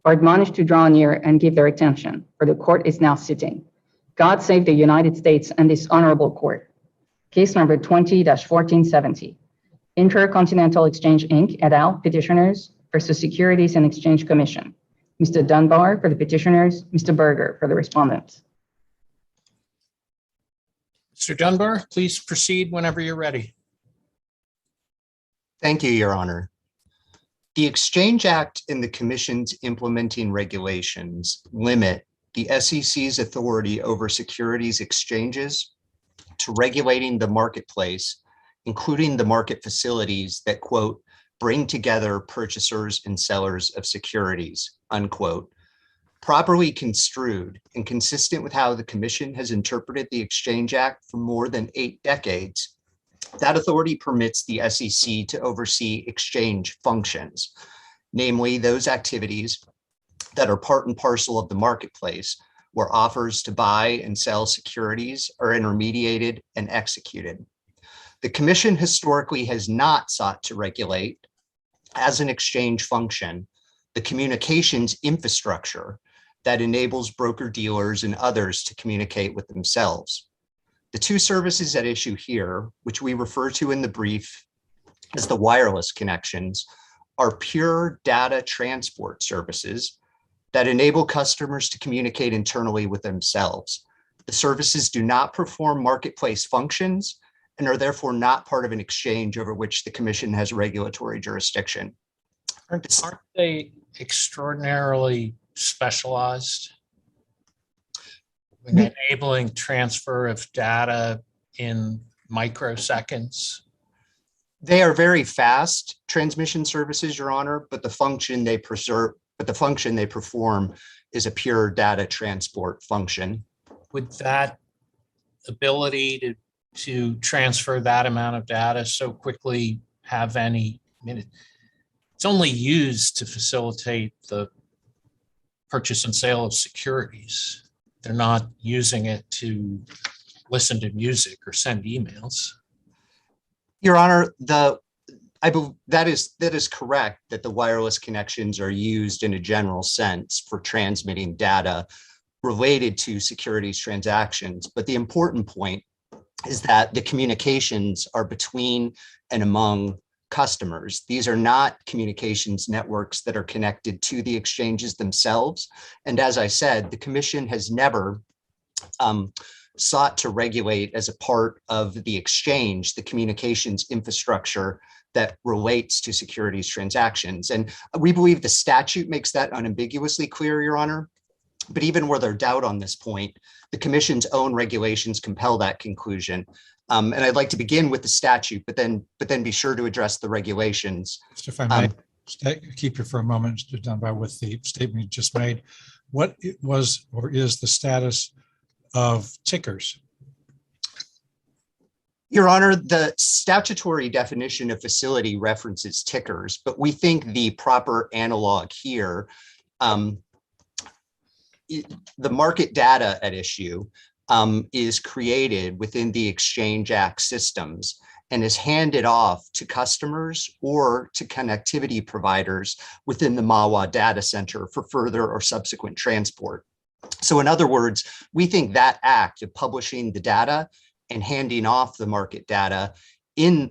are admonished to draw near and give their attention, for the court is now sitting. God save the United States and this honorable court. Case number 20-1470. Intercontinental Exchange, Inc., et al., petitioners versus Securities and Exchange Commission. Mr. Dunbar for the petitioners, Mr. Berger for the respondents. Mr. Dunbar, please proceed whenever you're ready. Thank you, Your Honor. The Exchange Act and the Commission's implementing regulations limit the SEC's authority over securities exchanges to regulating the marketplace, including the market facilities that, quote, bring together purchasers and sellers of securities, unquote. Properly construed and consistent with how the Commission has interpreted the Exchange Act for more than 8 decades, that authority permits the SEC to oversee exchange functions, namely those activities that are part and parcel of the marketplace, where offers to buy and sell securities are intermediated and executed. The Commission historically has not sought to regulate, as an exchange function, the communications infrastructure that enables broker-dealers and others to communicate with themselves. The two services at issue here, which we refer to in the brief as the wireless connections, are pure data transport services that enable customers to communicate internally with themselves. The services do not perform marketplace functions and are therefore not part of an exchange over which the Commission has regulatory jurisdiction. Aren't they extraordinarily specialized in enabling transfer of data in microseconds? They are very fast transmission services, Your Honor, but the function they perform is a pure data transport function. Would that ability to transfer that amount of data so quickly have any, I mean, it's only used to facilitate the purchase and sale of securities. They're not using it to listen to music or send emails. Your Honor, I believe that is correct, that the wireless connections are used in a general sense for transmitting data related to securities transactions. But the important point is that the communications are between and among customers. These are not communications networks that are connected to the exchanges themselves. And as I said, the Commission has never sought to regulate as a part of the exchange, the communications infrastructure that relates to securities transactions. And we believe the statute makes that unambiguously clear, Your Honor. But even were there doubt on this point, the Commission's own regulations compel that conclusion. And I'd like to begin with the statute, but then be sure to address the regulations. Just if I might keep you for a moment, Mr. Dunbar, with the statement you just made. What it was or is the status of tickers? Your Honor, the statutory definition of facility references tickers, but we think the proper analog here, the market data at issue is created within the Exchange Act systems and is handed off to customers or to connectivity providers within the MAWA data center for further or subsequent transport. So in other words, we think that act of publishing the data and handing off the market data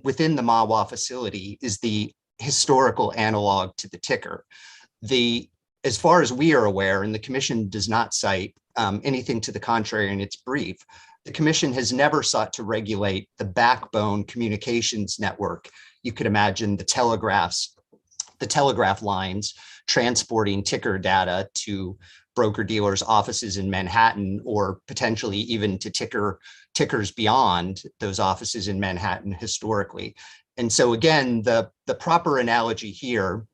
within the MAWA facility is the historical analog to the ticker. As far as we are aware, and the Commission does not cite anything to the contrary in its brief, the Commission has never sought to regulate the backbone communications network. You could imagine the telegraph lines transporting ticker data to broker-dealers' offices in Manhattan, or potentially even to tickers beyond those offices in Manhattan historically. And so again, the proper analogy here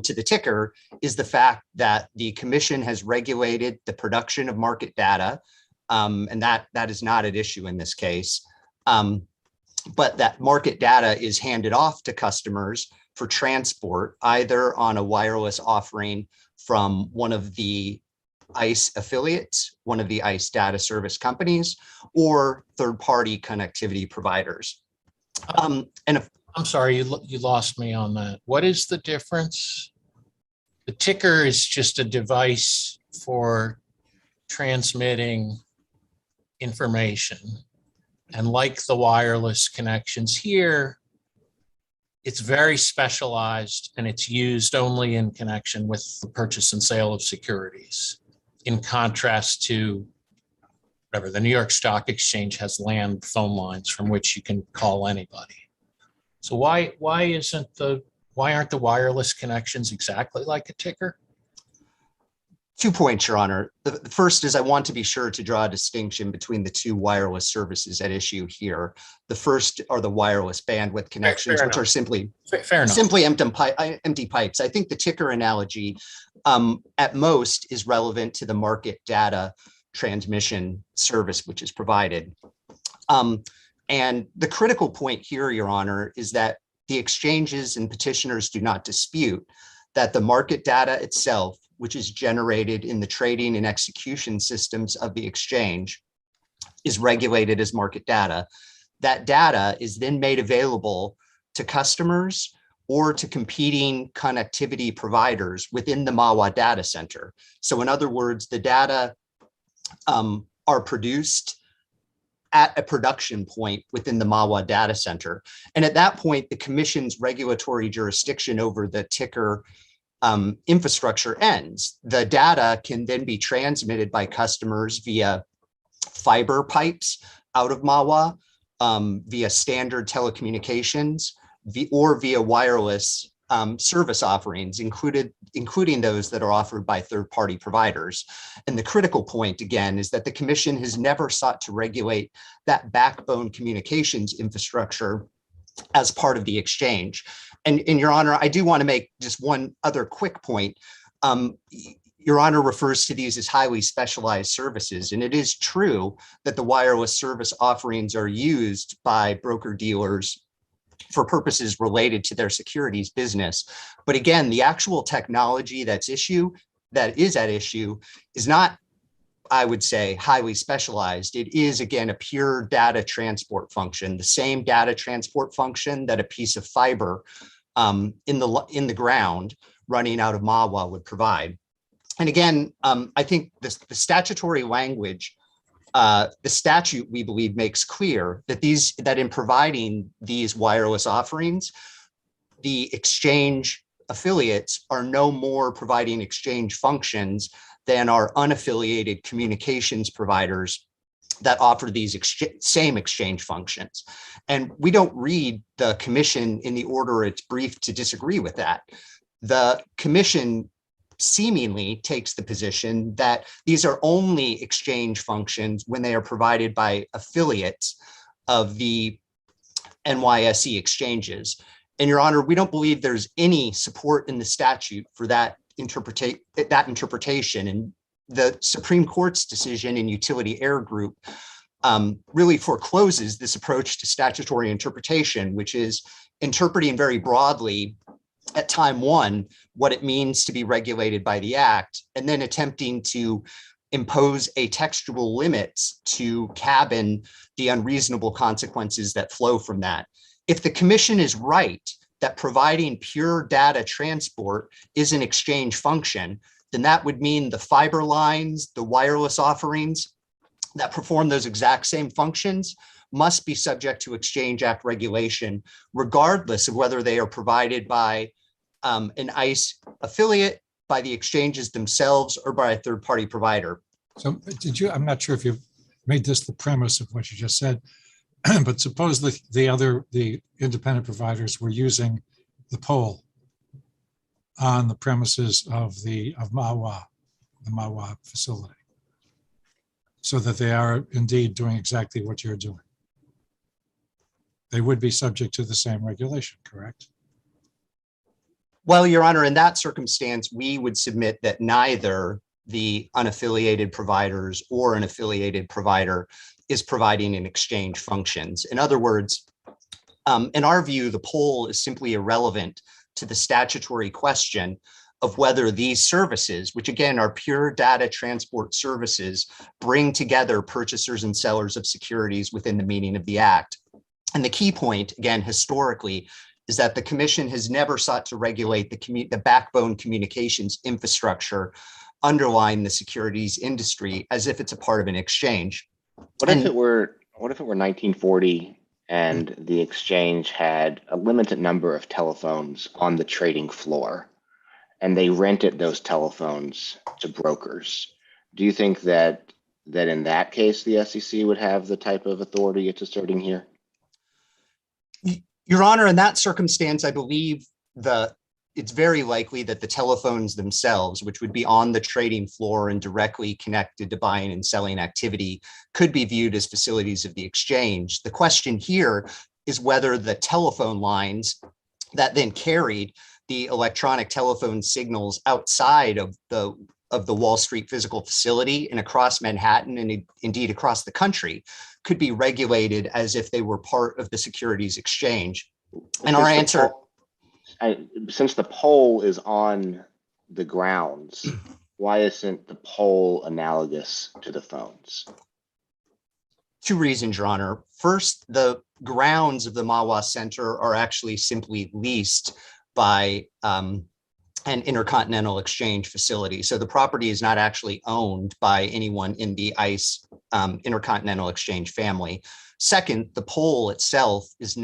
to the ticker is the fact that the Commission has regulated the production of market data, and that is not at issue in this case. But that market data is handed off to customers for transport, either on a wireless offering from one of the ICE affiliates, one of the ICE data service companies, or third-party connectivity providers. I'm sorry, you lost me on that. What is the difference the ticker is just a device for transmitting information. And like the wireless connections here, it's very specialized and it's used only in connection with the purchase and sale of securities. In contrast to whatever, the New York Stock Exchange has land phone lines from which you can call anybody. So why aren't the wireless connections exactly like a ticker? 2 points, Your Honor. The first is I want to be sure to draw a distinction between the two wireless services at issue here. The first are the wireless bandwidth connections, which are simply empty pipes. I think the ticker analogy at most is relevant to the market data transmission service, which is provided. And the critical point here, Your Honor, is that the exchanges and petitioners do not dispute that the market data itself, which is generated in the trading and execution systems of the exchange, is regulated as market data. That data is then made available to customers or to competing connectivity providers within the MAWA data center. So in other words, the data are produced at a production point within the MAWA data center. And at that point, the commission's regulatory jurisdiction over the ticker infrastructure ends. The data can then be transmitted by customers via fiber pipes out of MAWA, via standard telecommunications, or via wireless service offerings, including those that are offered by third-party providers. And the critical point, again, is that the commission has never sought to regulate that backbone communications infrastructure as part of the exchange. And Your Honor, I do want to make just one other quick point. Your Honor refers to these as highly specialized services, and it is true that the wireless service offerings are used by broker-dealers for purposes related to their securities business. But again, the actual technology that is at issue is not, I would say, highly specialized. It is, again, a pure data transport function, the same data transport function that a piece of fiber in the ground running out of MAWA would provide. And again, I think the statutory language, the statute, we believe, makes clear that in providing these wireless offerings, the exchange affiliates are no more providing exchange functions than our unaffiliated communications providers that offer these same exchange functions. And we don't read the commission in the order it's briefed to disagree with that. The commission seemingly takes the position that these are only exchange functions when they are provided by affiliates of the NYSE exchanges. And Your Honor, we don't believe there's any support in the statute for that interpretation. And the Supreme Court's decision in Utility Air Group really forecloses this approach to statutory interpretation, which is interpreting very broadly at time one what it means to be regulated by the act, and then attempting to impose a textual limits to cabin the unreasonable consequences that flow from that. If the commission is right that providing pure data transport is an exchange function, then that would mean the fiber lines, the wireless offerings that perform those exact same functions must be subject to Exchange Act regulation, regardless of whether they are provided by an ICE affiliate, by the exchanges themselves, or by a third-party provider. So I'm not sure if you've made this the premise of what you just said, but suppose the independent providers were using the pole on the premises of MAWA, the MAWA facility, so that they are indeed doing exactly what you're doing. They would be subject to the same regulation, correct? Well, Your Honor, in that circumstance, we would submit that neither the unaffiliated providers or an affiliated provider is providing an exchange functions. In other words, in our view, the pole is simply irrelevant to the statutory question of whether these services, which again are pure data transport services, bring together purchasers and sellers of securities within the meaning of the act. And the key point, again, historically, is that the commission has never sought to regulate the backbone communications infrastructure underlying the securities industry as if it's a part of an exchange. What if it were 1940 and the exchange had a limited number of telephones on the trading floor and they rented those telephones to brokers? Do you think that in that case the SEC would have the type of authority it's asserting here? Your Honor, in that circumstance, I believe it's very likely that the telephones themselves, which would be on the trading floor and directly connected to buying and selling activity, could be viewed as facilities of the exchange. The question here is whether the telephone lines that then carried the electronic telephone signals outside of the Wall Street physical facility and across Manhattan and indeed across the country could be regulated as if they were part of the securities exchange. And our answer, since the pole is on the grounds, why isn't the pole analogous to the phones? Two reasons, Your Honor. First, the grounds of the Mahwah Center are actually simply leased by an Intercontinental Exchange facility. So the property is not actually owned by anyone in the ICE Intercontinental Exchange family. Second, the pole itself is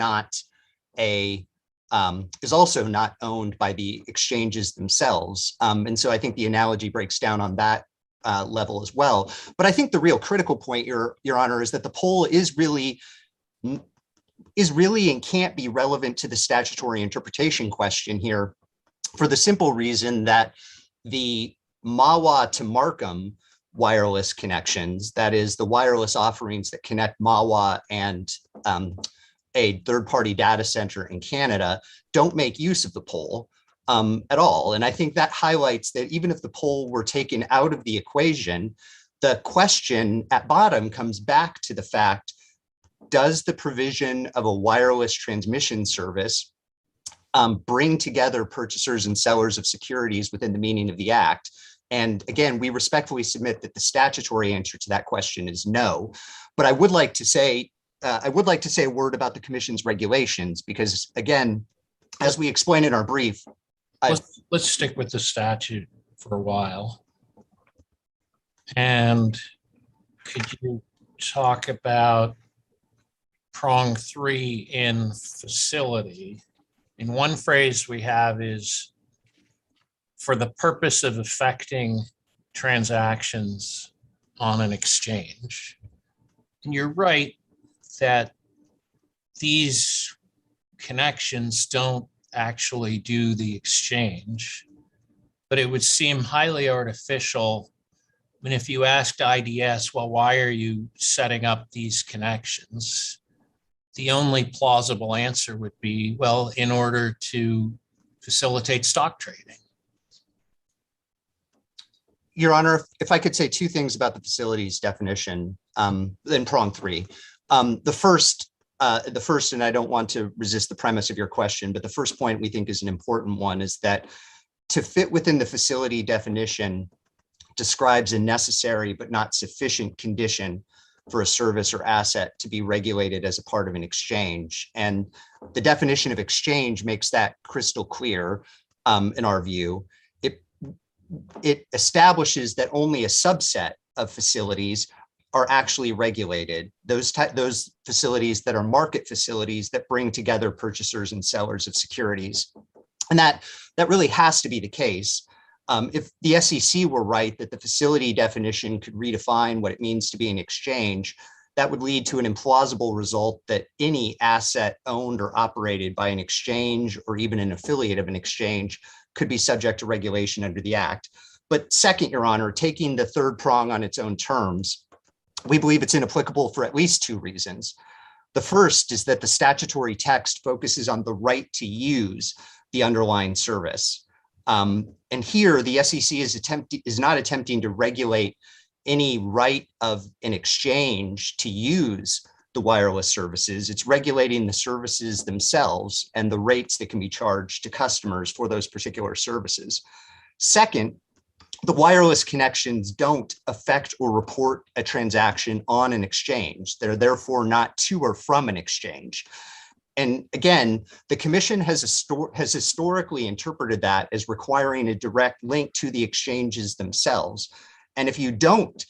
also not owned by the exchanges themselves. And so I think the analogy breaks down on that level as well. But I think the real critical point, Your Honor, is that the pole is really and can't be relevant to the statutory interpretation question here, for the simple reason that the Mahwah to Markham wireless connections, that is the wireless offerings that connect Mahwah and a third-party data center in Canada, don't make use of the pole at all. And I think that highlights that even if the pole were taken out of the equation, the question at bottom comes back to the fact, does the provision of a wireless transmission service bring together purchasers and sellers of securities within the meaning of the Act? And again, we respectfully submit that the statutory answer to that question is no. But I would like to say a word about the Commission's regulations, because again, as we explain in our brief, let's stick with the statute for a while. And could you talk about prong 3 in facility? In one phrase we have is for the purpose of effecting transactions on an exchange. And you're right that these connections don't actually do the exchange, but it would seem highly artificial. I mean, if you asked IDS, well, why are you setting up these connections? The only plausible answer would be, well, in order to facilitate stock trading. Your Honor, if I could say two things about the facilities definition in prong 3. The first, and I don't want to resist the premise of your question, but the first point we think is an important one, is that to fit within the facility definition describes a necessary but not sufficient condition for a service or asset to be regulated as a part of an exchange. And the definition of exchange makes that crystal clear in our view. It establishes that only a subset of facilities are actually regulated, those facilities that are market facilities that bring together purchasers and sellers of securities. And that really has to be the case. If the SEC were right that the facility definition could redefine what it means to be an exchange, that would lead to an implausible result that any asset owned or operated by an exchange or even an affiliate of an exchange could be subject to regulation under the Act. But second, Your Honor, taking the third prong on its own terms, we believe it's inapplicable for at least two reasons. The first is that the statutory text focuses on the right to use the underlying service. And here, the SEC is not attempting to regulate any right of an exchange to use the wireless services. It's regulating the services themselves and the rates that can be charged to customers for those particular services. Second, the wireless connections don't affect or report a transaction on an exchange. They're therefore not to or from an exchange. And again, the commission has historically interpreted that as requiring a direct link to the exchanges themselves. And if you don't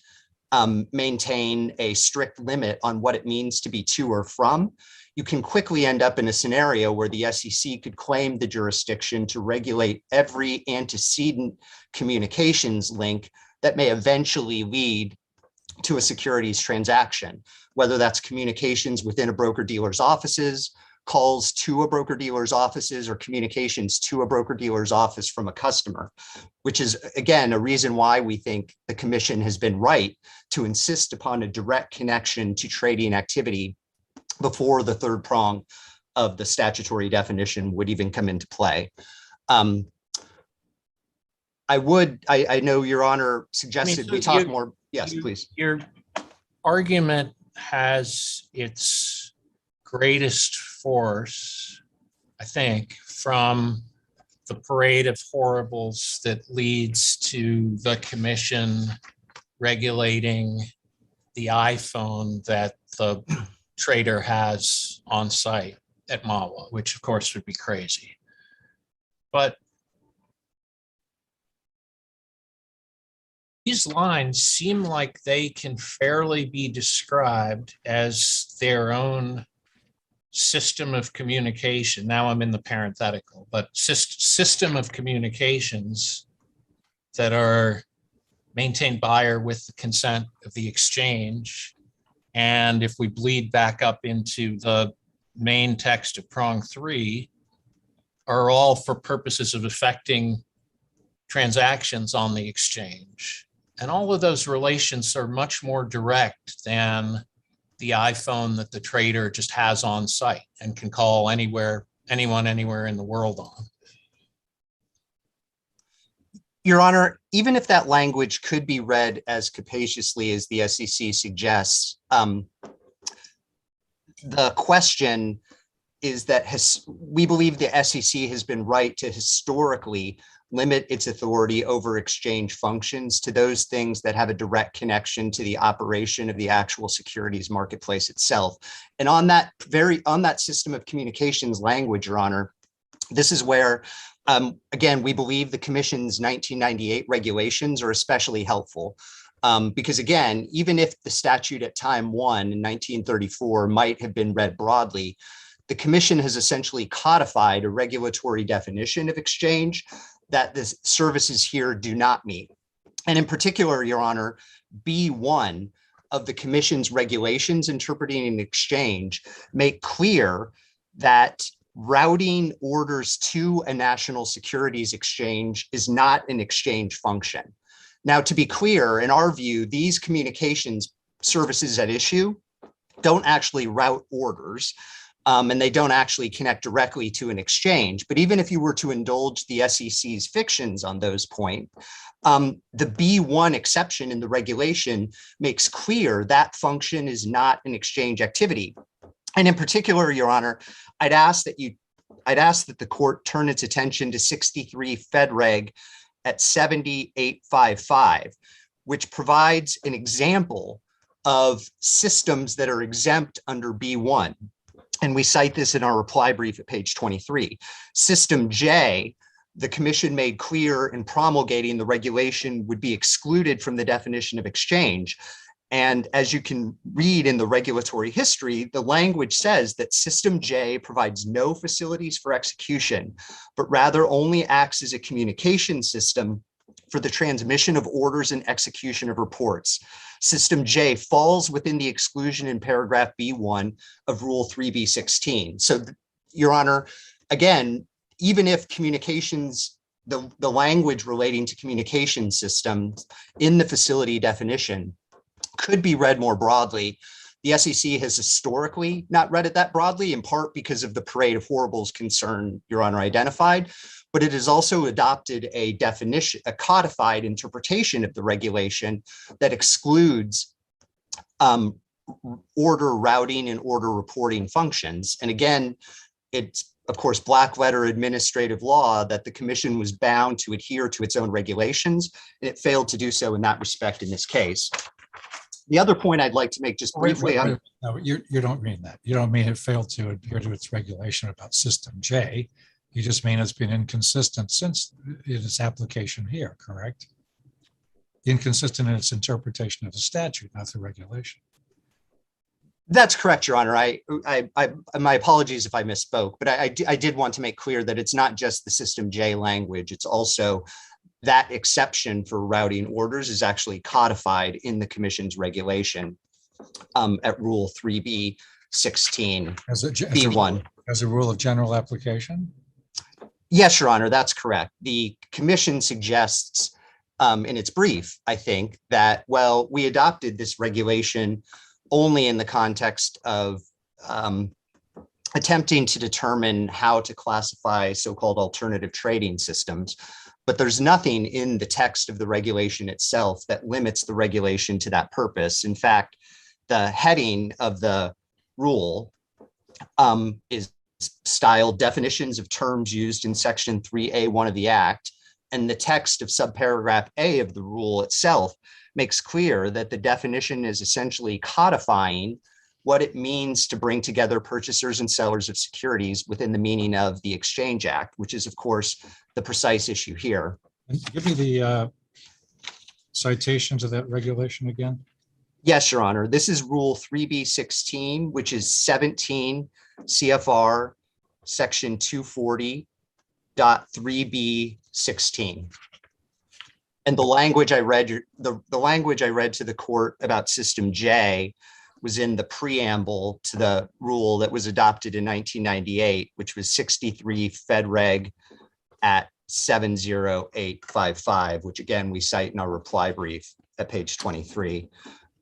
maintain a strict limit on what it means to be to or from, you can quickly end up in a scenario where the SEC could claim the jurisdiction to regulate every antecedent communications link that may eventually lead to a securities transaction, whether that's communications within a broker-dealer's offices, calls to a broker-dealer's offices, or communications to a broker-dealer's office from a customer, which is, again, a reason why we think the commission has been right to insist upon a direct connection to trading activity before the third prong of the statutory definition would even come into play. I know Your Honor suggested we talk more. Yes, please. Your argument has its greatest force, I think, from the parade of horribles that leads to the commission regulating the iPhone that the trader has on site at MAWA, which of course would be crazy. But these lines seem like they can fairly be described as their own system of communication. Now I'm in the parenthetical, but system of communications that are maintained by or with the consent of the exchange. And if we bleed back up into the main text of prong 3, are all for purposes of effecting transactions on the exchange. And all of those relations are much more direct than the iPhone that the trader just has on site and can call anyone anywhere in the world on. Your Honor, even if that language could be read as capaciously as the SEC suggests, the question is that we believe the SEC has been right to historically limit its authority over exchange functions to those things that have a direct connection to the operation of the actual securities marketplace itself. And on that system of communications language, Your Honor, this is where, again, we believe the Commission's 1998 regulations are especially helpful. Because again, even if the statute at time 1 in 1934 might have been read broadly, the Commission has essentially codified a regulatory definition of exchange that the services here do not meet. And in particular, Your Honor, B1 of the Commission's regulations interpreting an exchange make clear that routing orders to a national securities exchange is not an exchange function. Now, to be clear, in our view, these communications services at issue don't actually route orders, and they don't actually connect directly to an exchange. But even if you were to indulge the SEC's fictions on those points, the B1 exception in the regulation makes clear that function is not an exchange activity. And in particular, Your Honor, I'd ask that the court turn its attention to 63 Fed Reg at 7855, which provides an example of systems that are exempt under B1. And we cite this in our reply brief at page 23. System J, the Commission made clear in promulgating the regulation, would be excluded from the definition of exchange. And as you can read in the regulatory history, the language says that System J provides no facilities for execution, but rather only acts as a communication system for the transmission of orders and execution of reports. System J falls within the exclusion in paragraph B1 of Rule 3B16. So, Your Honor, again, even if communications, the language relating to communication systems in the facility definition could be read more broadly, the SEC has historically not read it that broadly, in part because of the parade of horribles concern Your Honor identified, but it has also adopted a definition, a codified interpretation of the regulation that excludes order routing and order reporting functions. And again, it's, of course, black letter administrative law that the Commission was bound to adhere to its own regulations, and it failed to do so in that respect in this case. The other point I'd like to make just briefly on. No, you don't mean that. You don't mean it failed to adhere to its regulation about System J. You just mean it's been inconsistent since its application here, correct? Inconsistent in its interpretation of the statute, not the regulation. That's correct, Your Honor. My apologies if I misspoke, but I did want to make clear that it's not just the System J language. It's also that exception for routing orders is actually codified in the Commission's regulation at Rule 3B16 B1. As a rule of general application? Yes, Your Honor, that's correct. The Commission suggests in its brief, I think, that, well, we adopted this regulation only in the context of attempting to determine how to classify so-called alternative trading systems. But there's nothing in the text of the regulation itself that limits the regulation to that purpose. In fact, the heading of the rule is styled definitions of terms used in Section 3A1 of the Act. And the text of subparagraph A of the rule itself makes clear that the definition is essentially codifying what it means to bring together purchasers and sellers of securities within the meaning of the Exchange Act, which is, of course, the precise issue here. Give me the citation to that regulation again. Yes, Your Honor. This is Rule 3B16, which is 17 CFR Section 240.3B16. And the language I read, the language I read to the court about System J was in the preamble to the rule that was adopted in 1998, which was 63 Fed Reg at 70855, which again, we cite in our reply brief at page 23.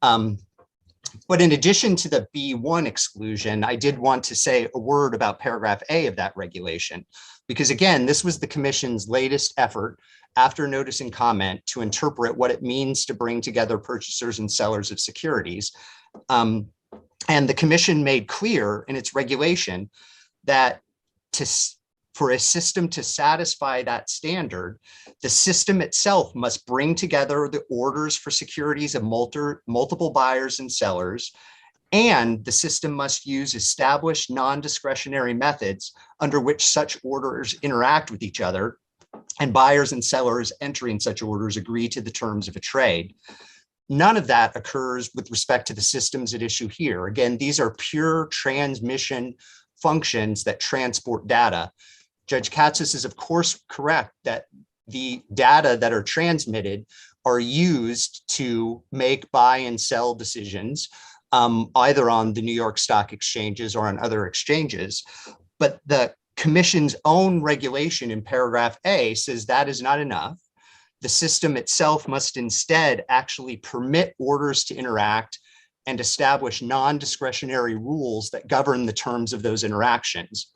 But in addition to the B1 exclusion, I did want to say a word about paragraph A of that regulation, because again, this was the Commission's latest effort after notice and comment to interpret what it means to bring together purchasers and sellers of securities. And the Commission made clear in its regulation that for a system to satisfy that standard, the system itself must bring together the orders for securities of multiple buyers and sellers, and the system must use established non-discretionary methods under which such orders interact with each other, and buyers and sellers entering such orders agree to the terms of a trade. None of that occurs with respect to the systems at issue here. Again, these are pure transmission functions that transport data. Judge Katsas is, of course, correct that the data that are transmitted are used to make buy and sell decisions, either on the New York Stock Exchanges or on other exchanges. But the Commission's own regulation in paragraph A says that is not enough. The system itself must instead actually permit orders to interact and establish non-discretionary rules that govern the terms of those interactions,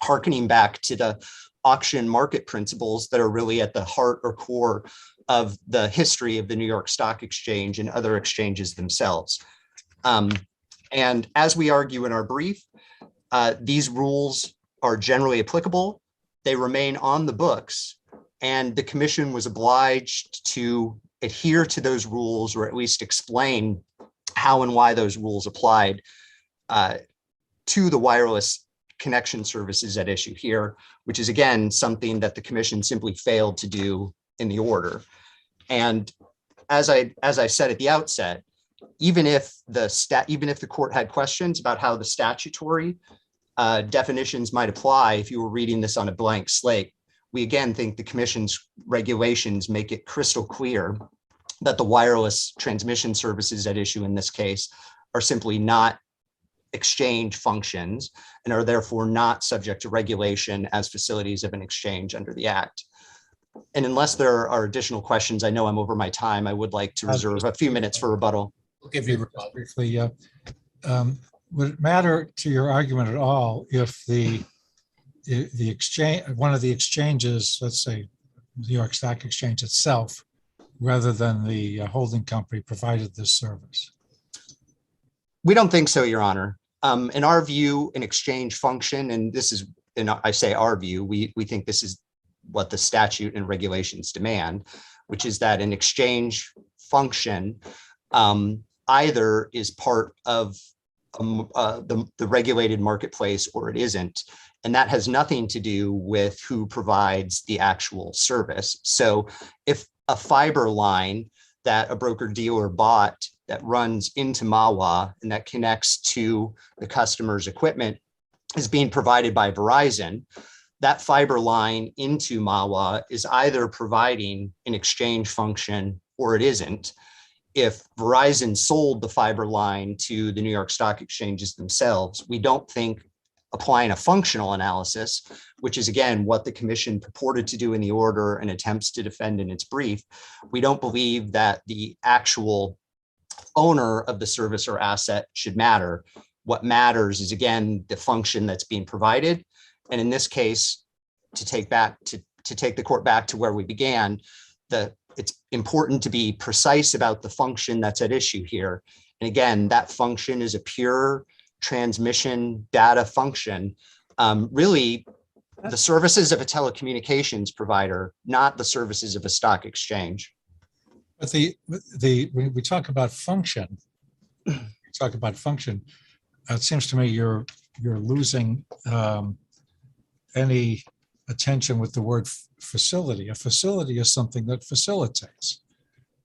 hearkening back to the auction market principles that are really at the heart or core of the history of the New York Stock Exchange and other exchanges themselves. And as we argue in our brief, these rules are generally applicable. They remain on the books, and the Commission was obliged to adhere to those rules, or at least explain how and why those rules applied to the wireless connection services at issue here, which is again something that the Commission simply failed to do in the order. And as I said at the outset, even if the court had questions about how the statutory definitions might apply, if you were reading this on a blank slate, we again think the Commission's regulations make it crystal clear that the wireless transmission services at issue in this case are simply not exchange functions and are therefore not subject to regulation as facilities of an exchange under the Act. And unless there are additional questions, I know I'm over my time. I would like to reserve a few minutes for rebuttal. We'll give you rebuttal. Briefly, would it matter to your argument at all if the exchange, one of the exchanges, let's say New York Stock Exchange itself, rather than the holding company, provided this service? We don't think so, Your Honor. In our view, an exchange function, and this is, and I say our view, we think this is what the statute and regulations demand, which is that an exchange function either is part of the regulated marketplace or it isn't. And that has nothing to do with who provides the actual service. So if a fiber line that a broker dealer bought that runs into MAWA and that connects to the customer's equipment is being provided by Verizon, that fiber line into MAWA is either providing an exchange function or it isn't. If Verizon sold the fiber line to the New York Stock Exchanges themselves, we don't think applying a functional analysis, which is again what the commission purported to do in the order and attempts to defend in its brief, we don't believe that the actual owner of the service or asset should matter. What matters is again the function that's being provided. And in this case, to take the court back to where we began, it's important to be precise about the function that's at issue here. And again, that function is a pure transmission data function, really the services of a telecommunications provider, not the services of a stock exchange. But when we talk about function, it seems to me you're losing any attention with the word facility. A facility is something that facilitates.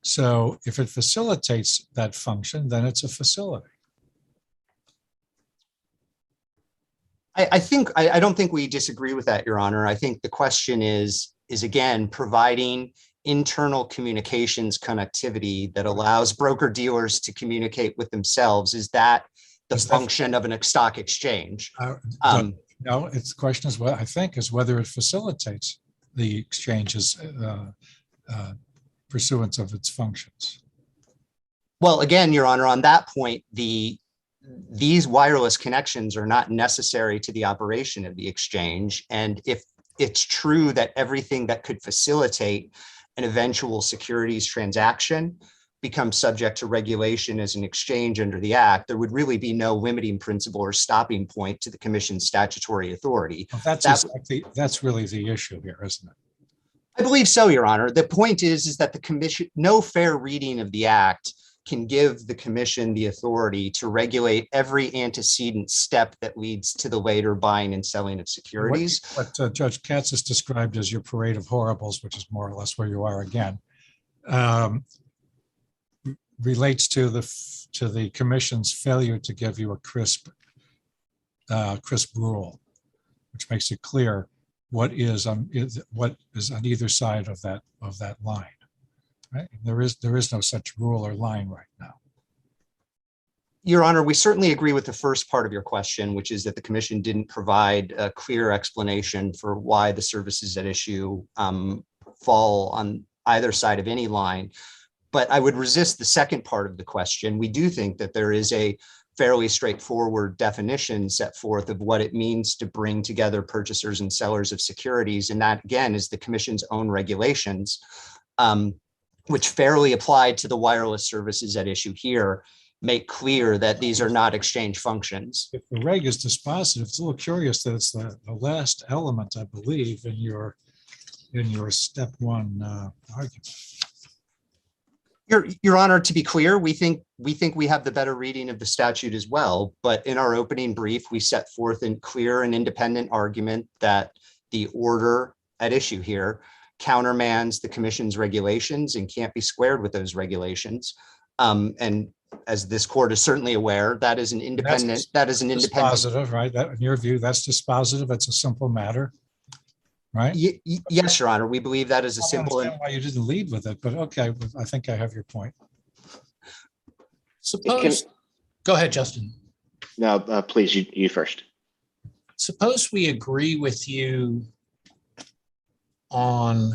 So if it facilitates that function, then it's a facility. I don't think we disagree with that, Your Honor. I think the question is again, providing internal communications connectivity that allows broker dealers to communicate with themselves. Is that the function of a stock exchange? No, the question is what I think is whether it facilitates the exchange's pursuance of its functions. Well, again, Your Honor, on that point, these wireless connections are not necessary to the operation of the exchange. And if it's true that everything that could facilitate an eventual securities transaction becomes subject to regulation as an exchange under the Act, there would really be no limiting principle or stopping point to the Commission's statutory authority. Well, that's really the issue here, isn't it? I believe so, Your Honor. The point is that the Commission, no fair reading of the Act can give the Commission the authority to regulate every antecedent step that leads to the later buying and selling of securities. What Judge Katsas described as your parade of horribles, which is more or less where you are again, relates to the Commission's failure to give you a crisp rule, which makes it clear what is on either side of that line. Right? There is no such rule or line right now. Your Honor, we certainly agree with the first part of your question, which is that the Commission didn't provide a clear explanation for why the services at issue fall on either side of any line. But I would resist the second part of the question. We do think that there is a fairly straightforward definition set forth of what it means to bring together purchasers and sellers of securities. And that, again, is the Commission's own regulations, which fairly applied to the wireless services at issue here, make clear that these are not exchange functions. If the reg is dispositive, it's a little curious that it's the last element, I believe, in your step one argument. Your Honor, to be clear, we think we have the better reading of the statute as well. But in our opening brief, we set forth a clear and independent argument that the order at issue here countermands the Commission's regulations and can't be squared with those regulations. And as this court is certainly aware, that is an independent. Dispositive, right? That, in your view, that's dispositive. It's a simple matter, right? Yes, Your Honor. We believe that is a simple. I don't understand why you didn't lead with it, but okay, I think I have your point. Go ahead, Justin. No, please, you first. Suppose we agree with you on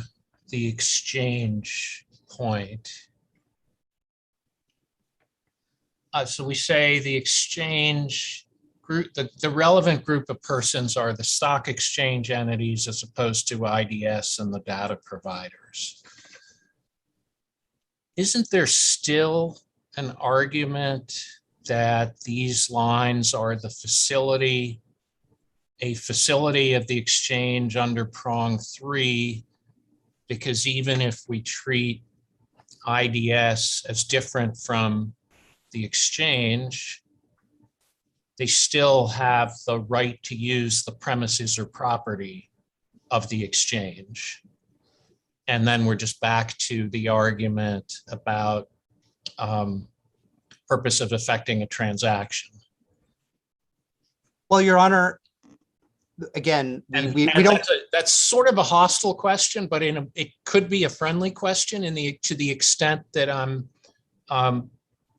the exchange point. So we say the exchange group, the relevant group of persons are the stock exchange entities as opposed to IDS and the data providers. Isn't there still an argument that these lines are the facility, a facility of the exchange under Prong 3, because even if we treat IDS as different from the exchange, they still have the right to use the premises or property of the exchange. And then we're just back to the argument about purpose of effecting a transaction. Well, Your Honor, again, we don't. That's sort of a hostile question, but it could be a friendly question to the extent that I'm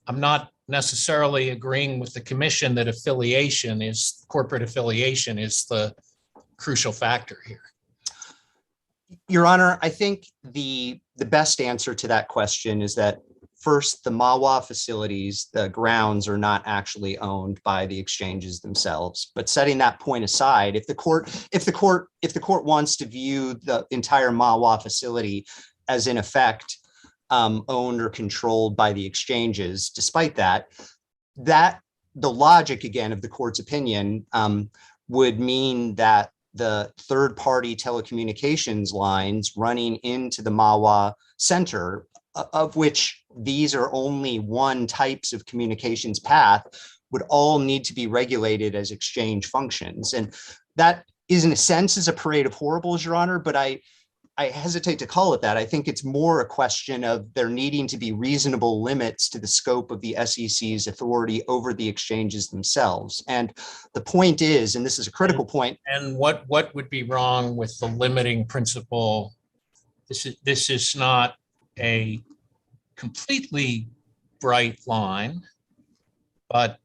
not necessarily agreeing with the commission that corporate affiliation is the crucial factor here. Your Honor, I think the best answer to that question is that first, the MAWA facilities, the grounds are not actually owned by the exchanges themselves. But setting that point aside, if the court wants to view the entire MAWA facility as in effect owned or controlled by the exchanges, despite that the logic again of the court's opinion would mean that the third-party telecommunications lines running into the MAWA center, of which these are only one types of communications path, would all need to be regulated as exchange functions. And that is in a sense is a parade of horribles, Your Honor, but I hesitate to call it that. I think it's more a question of there needing to be reasonable limits to the scope of the SEC's authority over the exchanges themselves. And the point is, and this is a critical point. And what would be wrong with the limiting principle? This is not a completely bright line, but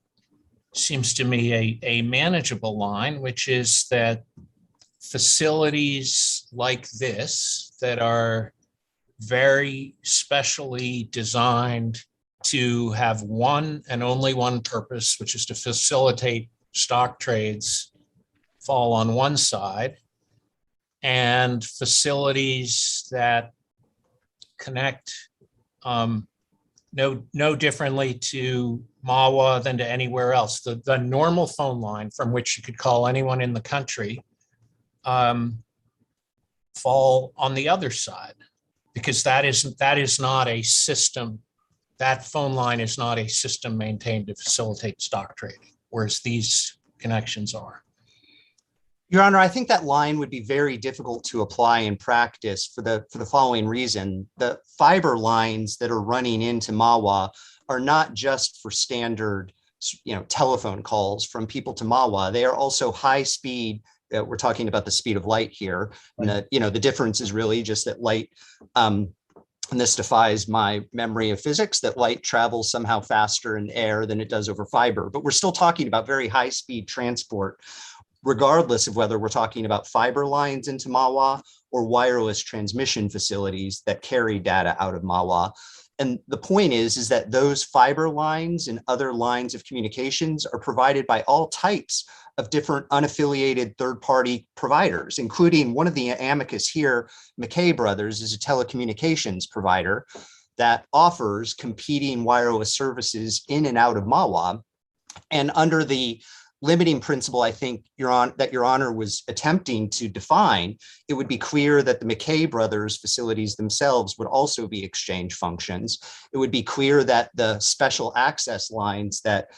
seems to me a manageable line, which is that facilities like this that are very specially designed to have one and only one purpose, which is to facilitate stock trades, fall on one side, and facilities that connect no differently to MAWA than to anywhere else. The normal phone line from which you could call anyone in the country fall on the other side, because that is not a system. That phone line is not a system maintained to facilitate stock trading, whereas these connections are. Your Honor, I think that line would be very difficult to apply in practice for the following reason. The fiber lines that are running into MAWA are not just for standard, telephone calls from people to MAWA. They are also high speed. We're talking about the speed of light here. And the difference is really just that light, and this defies my memory of physics, that light travels somehow faster in air than it does over fiber. But we're still talking about very high speed transport, regardless of whether we're talking about fiber lines into MAWA or wireless transmission facilities that carry data out of MAWA. And the point is that those fiber lines and other lines of communications are provided by all types of different unaffiliated third-party providers, including one of the amicus here, McKay Brothers, is a telecommunications provider that offers competing wireless services in and out of MAWA. And under the limiting principle, I think, Your Honor was attempting to define, it would be clear that the McKay Brothers facilities themselves would also be exchange functions. It would be clear that the special access lines that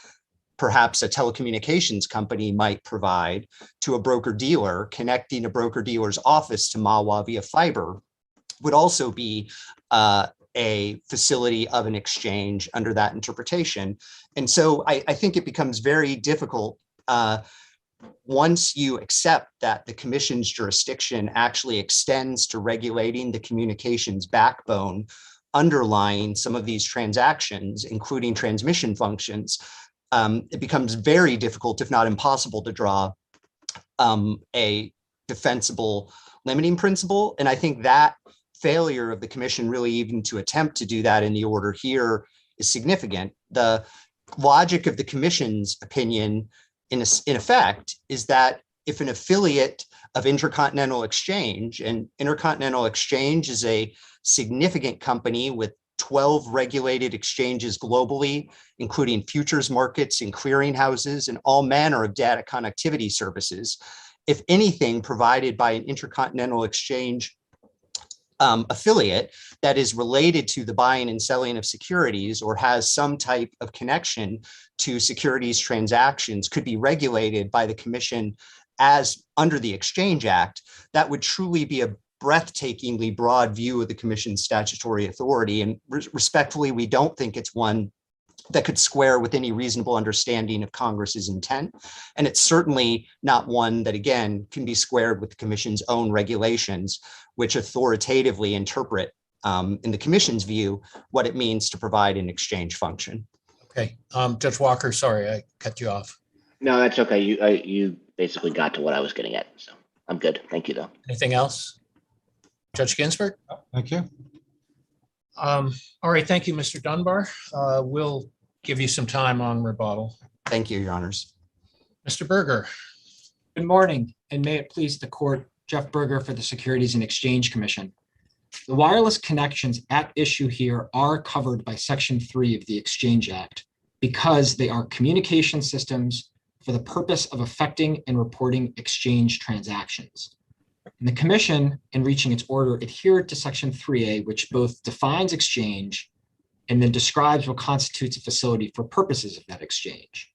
perhaps a telecommunications company might provide to a broker-dealer, connecting a broker-dealer's office to MAWA via fiber, would also be a facility of an exchange under that interpretation. And so I think it becomes very difficult once you accept that the commission's jurisdiction actually extends to regulating the communications backbone underlying some of these transactions, including transmission functions. It becomes very difficult, if not impossible, to draw a defensible limiting principle. And I think that failure of the commission really even to attempt to do that in the order here is significant. The logic of the commission's opinion in effect is that if an affiliate of Intercontinental Exchange, and Intercontinental Exchange is a significant company with 12 regulated exchanges globally, including futures markets and clearinghouses and all manner of data connectivity services. If anything provided by an Intercontinental Exchange affiliate that is related to the buying and selling of securities or has some type of connection to securities transactions could be regulated by the commission as under the Exchange Act, that would truly be a breathtakingly broad view of the commission's statutory authority. And respectfully, we don't think it's one that could square with any reasonable understanding of Congress's intent. And it's certainly not one that, again, can be squared with the commission's own regulations, which authoritatively interpret, in the commission's view, what it means to provide an exchange function. Okay, Judge Walker, sorry, I cut you off. No, that's okay. You basically got to what I was getting at, so I'm good. Thank you, though. Anything else? Judge Ginsburg? Thank you. All right, thank you, Mr. Dunbar. We'll give you some time on rebuttal. Thank you, Your Honors. Mr. Berger. Good morning, and may it please the court, Jeff Berger for the Securities and Exchange Commission. The wireless connections at issue here are covered by Section 3 of the Exchange Act because they are communication systems for the purpose of effecting and reporting exchange transactions. And the commission, in reaching its order, adhered to Section 3A, which both defines exchange and then describes what constitutes a facility for purposes of that exchange.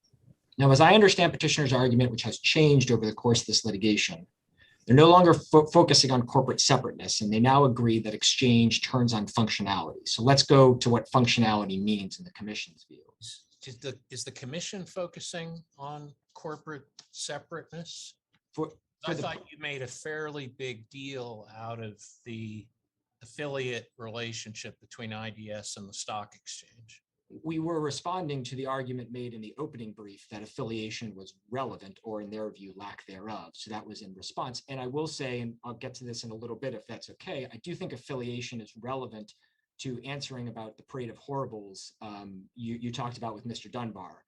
Now, as I understand petitioner's argument, which has changed over the course of this litigation, they're no longer focusing on corporate separateness, and they now agree that exchange turns on functionality. So let's go to what functionality means in the commission's view. Is the commission focusing on corporate separateness? I thought you made a fairly big deal out of the affiliate relationship between IDS and the stock exchange. We were responding to the argument made in the opening brief that affiliation was relevant, or in their view, lack thereof. So that was in response. And I will say, and I'll get to this in a little bit if that's okay, I do think affiliation is relevant to answering about the parade of horribles you talked about with Mr. Dunbar.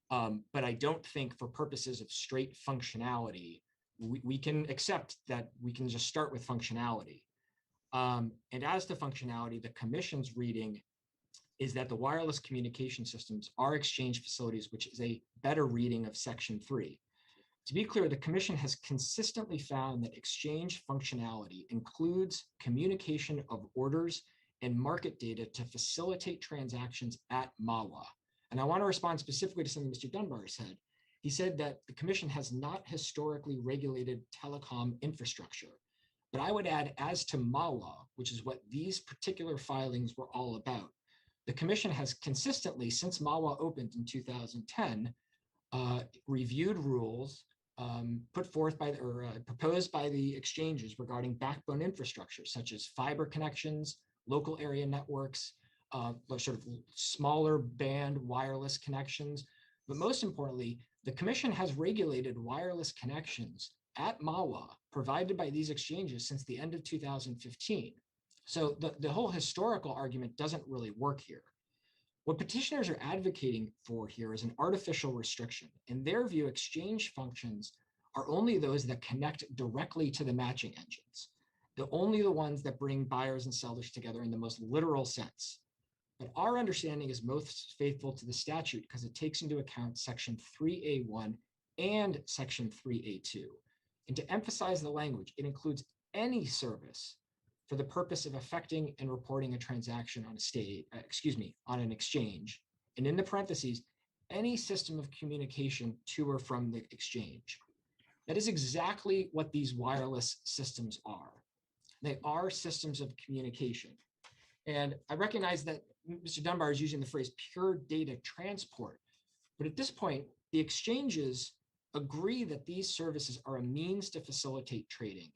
But I don't think for purposes of straight functionality, we can accept that we can just start with functionality. And as to functionality, the commission's reading is that the wireless communication systems are exchange facilities, which is a better reading of Section 3. To be clear, the commission has consistently found that exchange functionality includes communication of orders and market data to facilitate transactions at MAWA. And I want to respond specifically to something Mr. Dunbar said. He said that the commission has not historically regulated telecom infrastructure. But I would add, as to MAWA, which is what these particular filings were all about, the commission has consistently, since MAWA opened in 2010, reviewed rules put forth by or proposed by the exchanges regarding backbone infrastructure, such as fiber connections, local area networks, sort of smaller band wireless connections. But most importantly, the commission has regulated wireless connections at MAWA provided by these exchanges since the end of 2015. So the whole historical argument doesn't really work here. What petitioners are advocating for here is an artificial restriction. In their view, exchange functions are only those that connect directly to the matching engines. They're only the ones that bring buyers and sellers together in the most literal sense. But our understanding is most faithful to the statute because it takes into account Section 3A1 and Section 3A2. And to emphasize the language, it includes any service for the purpose of effecting and reporting a transaction on on an exchange. And in the parentheses, any system of communication to or from the exchange. That is exactly what these wireless systems are. They are systems of communication. And I recognize that Mr. Dunbar is using the phrase pure data transport. But at this point, the exchanges agree that these services are a means to facilitate trading.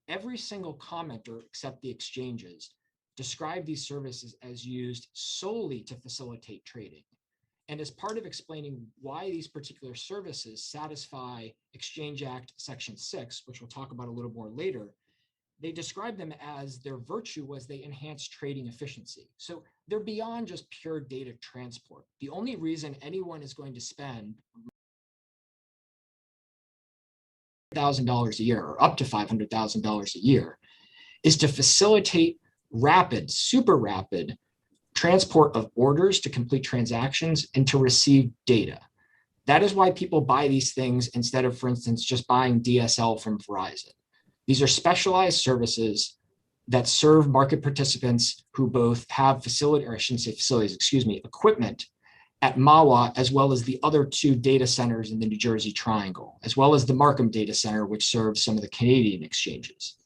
Every single commenter except the exchanges describe these services as used solely to facilitate trading. And as part of explaining why these particular services satisfy Exchange Act Section 6, which we'll talk about a little more later, they describe them as their virtue was they enhance trading efficiency. So they're beyond just pure data transport. The only reason anyone is going to spend $1,000 a year or up to $500,000 a year is to facilitate rapid, super rapid transport of orders to complete transactions and to receive data. That is why people buy these things instead of, for instance, just buying DSL from Verizon. These are specialized services that serve market participants who both have facility, or I shouldn't say facilities, excuse me, equipment at MAWA, as well as the other two data centers in the New Jersey Triangle, as well as the Markham data center, which serves some of the Canadian exchanges.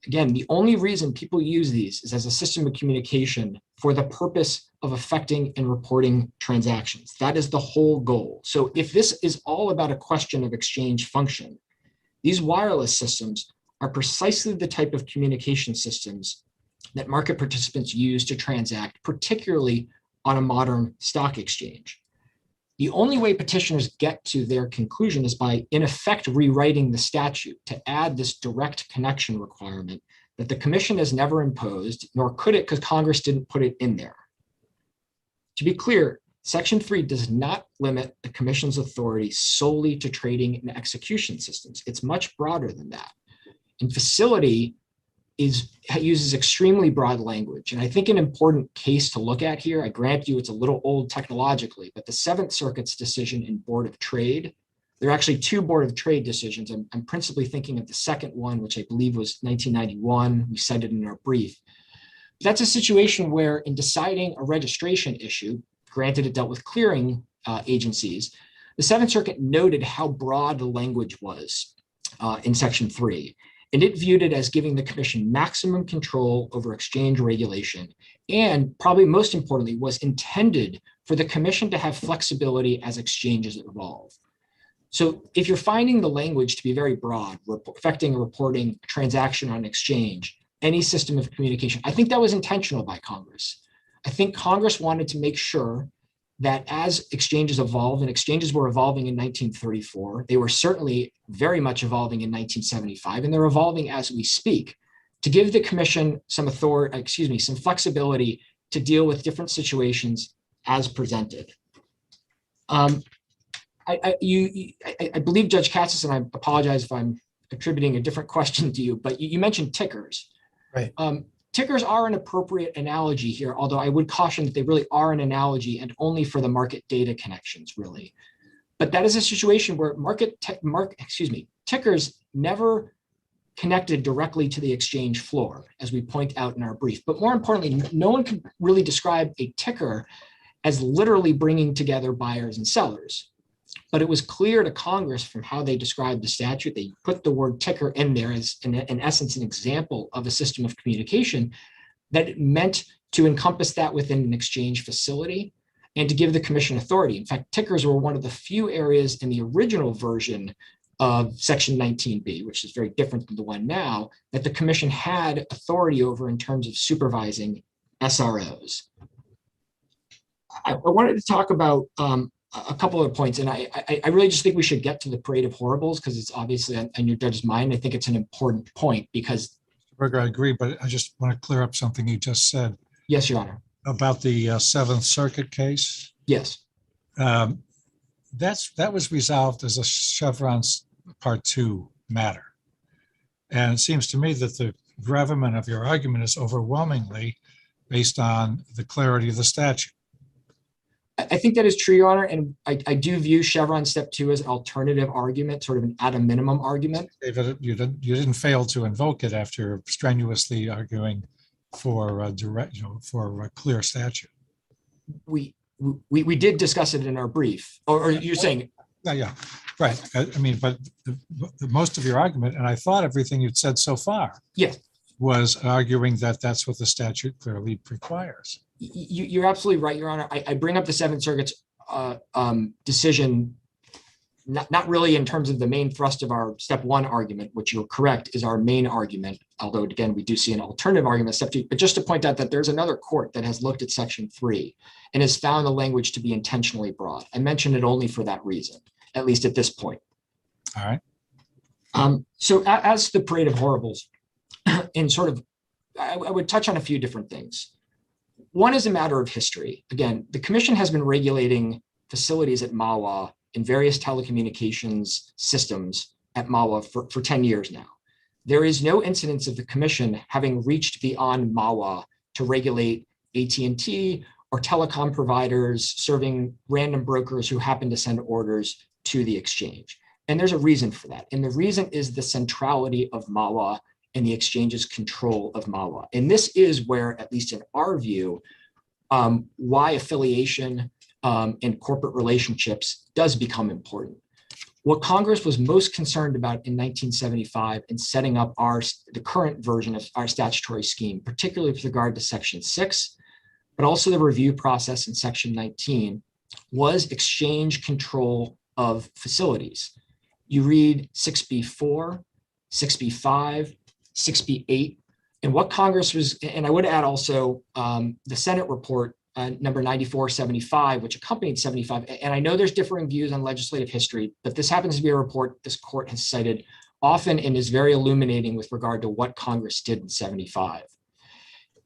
Again, the only reason people use these is as a system of communication for the purpose of affecting and reporting transactions. That is the whole goal. So if this is all about a question of exchange function, these wireless systems are precisely the type of communication systems that market participants use to transact, particularly on a modern stock exchange. The only way petitioners get to their conclusion is by, in effect, rewriting the statute to add this direct connection requirement that the commission has never imposed, nor could it because Congress didn't put it in there. To be clear, Section 3 does not limit the commission's authority solely to trading and execution systems. It's much broader than that. And facility uses extremely broad language. And I think an important case to look at here, I grant you it's a little old technologically, but the Seventh Circuit's decision in Board of Trade, there are actually two Board of Trade decisions. I'm principally thinking of the second one, which I believe was 1991. We cited in our brief. That's a situation where in deciding a registration issue, granted it dealt with clearing agencies, the Seventh Circuit noted how broad the language was in Section 3. And it viewed it as giving the commission maximum control over exchange regulation. And probably most importantly, was intended for the commission to have flexibility as exchanges evolve. So if you're finding the language to be very broad, affecting or reporting a transaction on exchange, any system of communication, I think that was intentional by Congress. I think Congress wanted to make sure that as exchanges evolve, and exchanges were evolving in 1934, they were certainly very much evolving in 1975, and they're evolving as we speak, to give the commission some authority, some flexibility to deal with different situations as presented. I believe Judge Katsas, and I apologize if I'm attributing a different question to you, but you mentioned tickers. Right. Tickers are an appropriate analogy here, although I would caution that they really are an analogy and only for the market data connections, really. But that is a situation where tickers never connected directly to the exchange floor, as we point out in our brief. But more importantly, no one can really describe a ticker as literally bringing together buyers and sellers. But it was clear to Congress from how they described the statute, they put the word ticker in there as, in essence, an example of a system of communication that it meant to encompass that within an exchange facility and to give the commission authority. In fact, tickers were one of the few areas in the original version of Section 19B, which is very different than the one now, that the commission had authority over in terms of supervising SROs. I wanted to talk about a couple of points, and I really just think we should get to the parade of horribles because it's obviously on your judge's mind. I think it's an important point because— Berger, I agree, but I just want to clear up something you just said. Yes, Your Honor. About the Seventh Circuit case. Yes. That was resolved as a Chevron Part 2 matter. And it seems to me that the gravamen of your argument is overwhelmingly based on the clarity of the statute. I think that is true, Your Honor, and I do view Chevron Step 2 as an alternative argument, sort of an at a minimum argument. David, you didn't fail to invoke it after strenuously arguing for a clear statute. We did discuss it in our brief, or you're saying? Yeah, right. I mean, but the most of your argument, and I thought everything you'd said so far, yes, was arguing that that's what the statute clearly requires. You're absolutely right, Your Honor. I bring up the Seventh Circuit's decision, not really in terms of the main thrust of our Step 1 argument, which you're correct is our main argument, although again, we do see an alternative argument, Step 2, but just to point out that there's another court that has looked at Section 3 and has found the language to be intentionally broad. I mentioned it only for that reason, at least at this point. All right. So as the parade of horribles, and sort of, I would touch on a few different things. One is a matter of history. Again, the commission has been regulating facilities at MAWA in various telecommunications systems at MAWA for 10 years now. There is no incidence of the commission having reached beyond MAWA to regulate AT&T or telecom providers serving random brokers who happen to send orders to the exchange. And there's a reason for that. And the reason is the centrality of MAWA and the exchange's control of MAWA. And this is where, at least in our view, why affiliation and corporate relationships does become important. What Congress was most concerned about in 1975 in setting up the current version of our statutory scheme, particularly with regard to Section 6, but also the review process in Section 19, was exchange control of facilities. You read 6B4, 6B5, 6B8, and what Congress was, and I would add also the Senate report number 9475, which accompanied 75. And I know there's differing views on legislative history, but this happens to be a report this court has cited often and is very illuminating with regard to what Congress did in 75.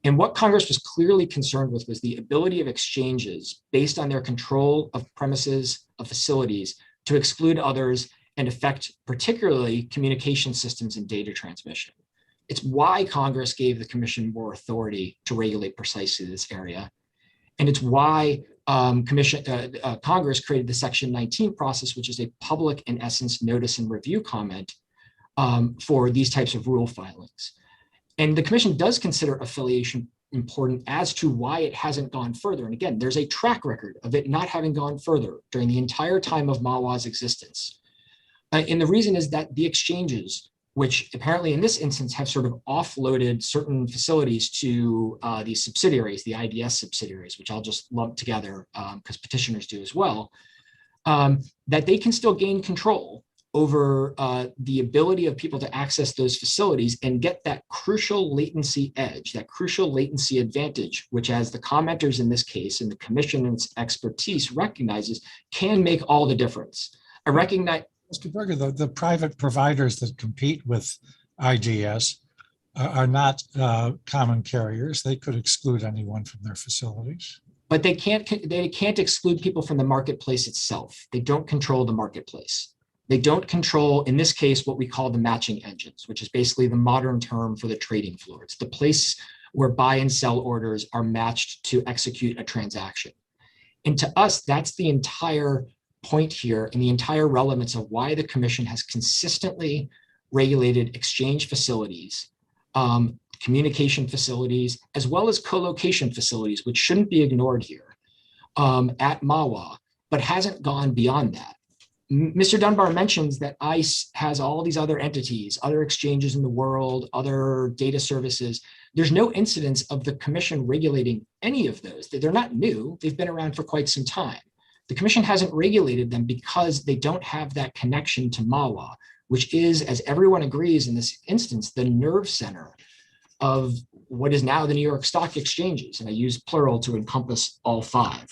And what Congress was clearly concerned with was the ability of exchanges based on their control of premises, of facilities, to exclude others and affect particularly communication systems and data transmission. It's why Congress gave the Commission more authority to regulate precisely this area. And it's why Congress created the Section 19 process, which is a public, in essence, notice and review comment for these types of rule filings. And the Commission does consider affiliation important as to why it hasn't gone further. And again, there's a track record of it not having gone further during the entire time of MAWA's existence. And the reason is that the exchanges, which apparently in this instance have sort of offloaded certain facilities to these subsidiaries, the IDS subsidiaries, which I'll just lump together because petitioners do as well, that they can still gain control over the ability of people to access those facilities and get that crucial latency edge, that crucial latency advantage, which, as the commenters in this case and the Commission's expertise recognizes, can make all the difference. I recognize— Mr. Berger, the private providers that compete with IDS are not common carriers. They could exclude anyone from their facilities. But they can't exclude people from the marketplace itself. They don't control the marketplace. They don't control, in this case, what we call the matching engines, which is basically the modern term for the trading floor. It's the place where buy and sell orders are matched to execute a transaction. And to us, that's the entire point here and the entire relevance of why the Commission has consistently regulated exchange facilities, communication facilities, as well as co-location facilities, which shouldn't be ignored here at MAWA, but hasn't gone beyond that. Mr. Dunbar mentions that ICE has all these other entities, other exchanges in the world, other data services. There's no incidence of the Commission regulating any of those. They're not new. They've been around for quite some time. The Commission hasn't regulated them because they don't have that connection to MAWA, which is, as everyone agrees in this instance, the nerve center of what is now the New York Stock Exchanges. And I use plural to encompass all five.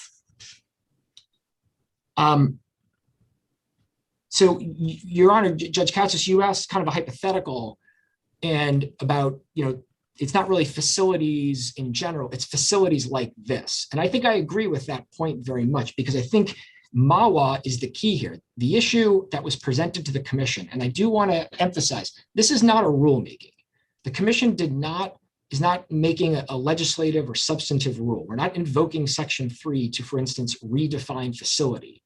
So, Your Honor, Judge Katsas, you asked kind of a hypothetical and about, it's not really facilities in general, it's facilities like this. And I think I agree with that point very much because I think MAWA is the key here. The issue that was presented to the Commission, and I do want to emphasize, this is not a rulemaking. The Commission is not making a legislative or substantive rule. We're not invoking Section 3 to, for instance, redefine facility.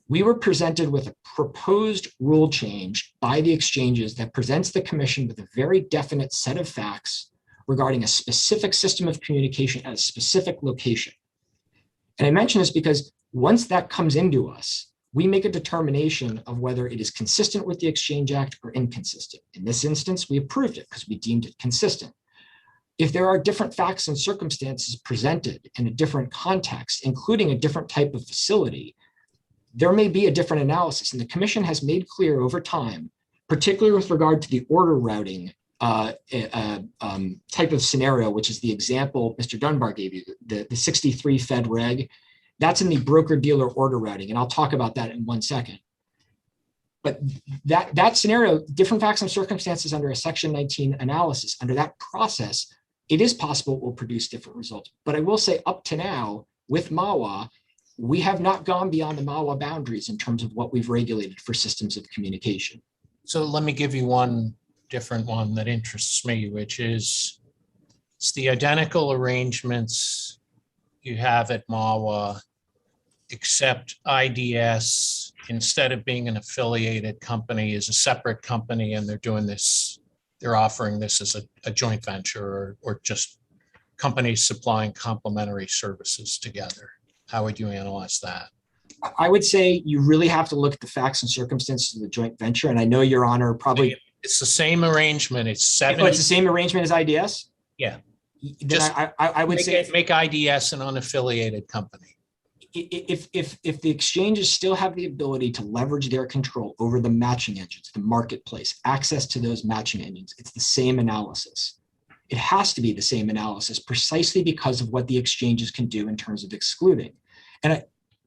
We were presented with a proposed rule change by the exchanges that presents the Commission with a very definite set of facts regarding a specific system of communication at a specific location. And I mention this because once that comes into us, we make a determination of whether it is consistent with the Exchange Act or inconsistent. In this instance, we approved it because we deemed it consistent. If there are different facts and circumstances presented in a different context, including a different type of facility, there may be a different analysis. And the Commission has made clear over time, particularly with regard to the order routing type of scenario, which is the example Mr. Dunbar gave you, the 63 Fed Reg, that's in the broker-dealer order routing. And I'll talk about that in 1 second. But that scenario, different facts and circumstances under a Section 19 analysis, under that process, it is possible it will produce different results. But I will say up to now, with MAWA, we have not gone beyond the MAWA boundaries in terms of what we've regulated for systems of communication. So let me give you one different one that interests me, which is it's the identical arrangements you have at MAWA, except IDS, instead of being an affiliated company, is a separate company, and they're doing this they're offering this as a joint venture or just companies supplying complementary services together? How would you analyze that? I would say you really have to look at the facts and circumstances of the joint venture. And I know Your Honor probably. It's the same arrangement. It's 70. Oh, it's the same arrangement as IDS? Yeah. Then Just I would say. Make IDS an unaffiliated company. If the exchanges still have the ability to leverage their control over the matching engines, the marketplace, access to those matching engines, it's the same analysis. It has to be the same analysis precisely because of what the exchanges can do in terms of excluding.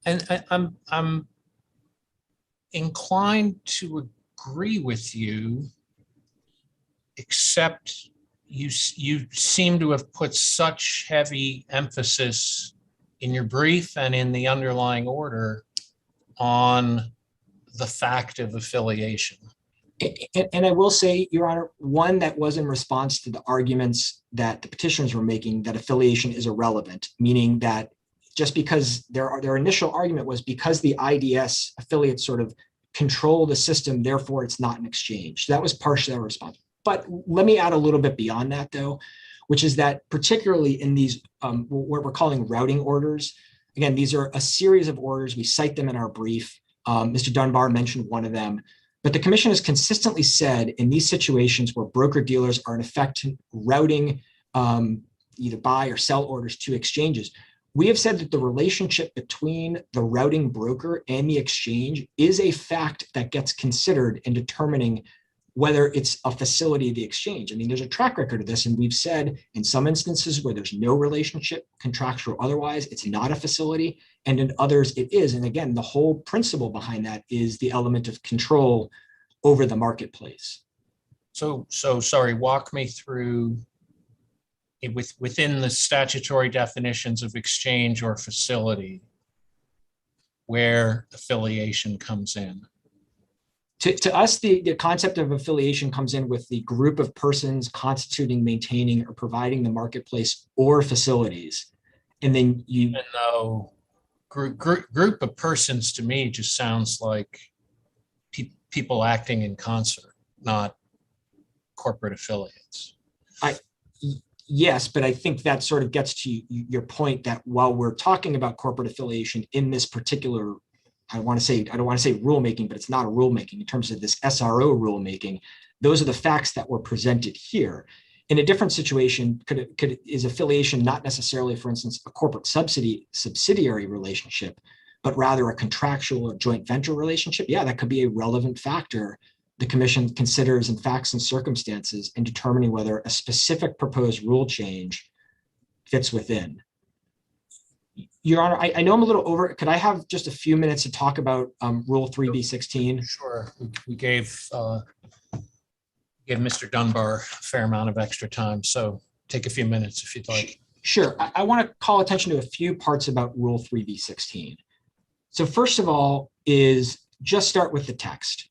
I'm inclined to agree with you, except you seem to have put such heavy emphasis in your brief and in the underlying order on the fact of affiliation. And I will say, Your Honor, one, that was in response to the arguments that the petitioners were making that affiliation is irrelevant, meaning that just because their initial argument was because the IDS affiliates sort of control the system, therefore it's not an exchange. That was partially their response. But let me add a little bit beyond that, though, which is that particularly in these what we're calling routing orders, again, these are a series of orders. We cite them in our brief. Mr. Dunbar mentioned one of them. But the commission has consistently said in these situations where broker-dealers are in effect routing either buy or sell orders to exchanges, we have said that the relationship between the routing broker and the exchange is a fact that gets considered in determining whether it's a facility of the exchange. I mean, there's a track record of this, and we've said in some instances where there's no relationship, contractual or otherwise, it's not a facility, and in others it is. And again, the whole principle behind that is the element of control over the marketplace. So sorry, walk me through within the statutory definitions of exchange or facility where affiliation comes in. To us, the concept of affiliation comes in with the group of persons constituting, maintaining, or providing the marketplace or facilities. And then you. Even though group of persons to me just sounds like people acting in concert, not corporate affiliates. Yes, but I think that sort of gets to your point that while we're talking about corporate affiliation in this particular, I don't want to say rulemaking, but it's not a rulemaking in terms of this SRO rulemaking. Those are the facts that were presented here. In a different situation, is affiliation not necessarily, for instance, a corporate subsidiary relationship, but rather a contractual or joint venture relationship? Yeah, that could be a relevant factor the commission considers in facts and circumstances in determining whether a specific proposed rule change fits within. Your Honor, I know I'm a little over. Could I have just a few minutes to talk about Rule 3B16? Sure. We gave Mr. Dunbar a fair amount of extra time, so take a few minutes if you'd like. Sure. I want to call attention to a few parts about Rule 3B16. So first of all is just start with the text.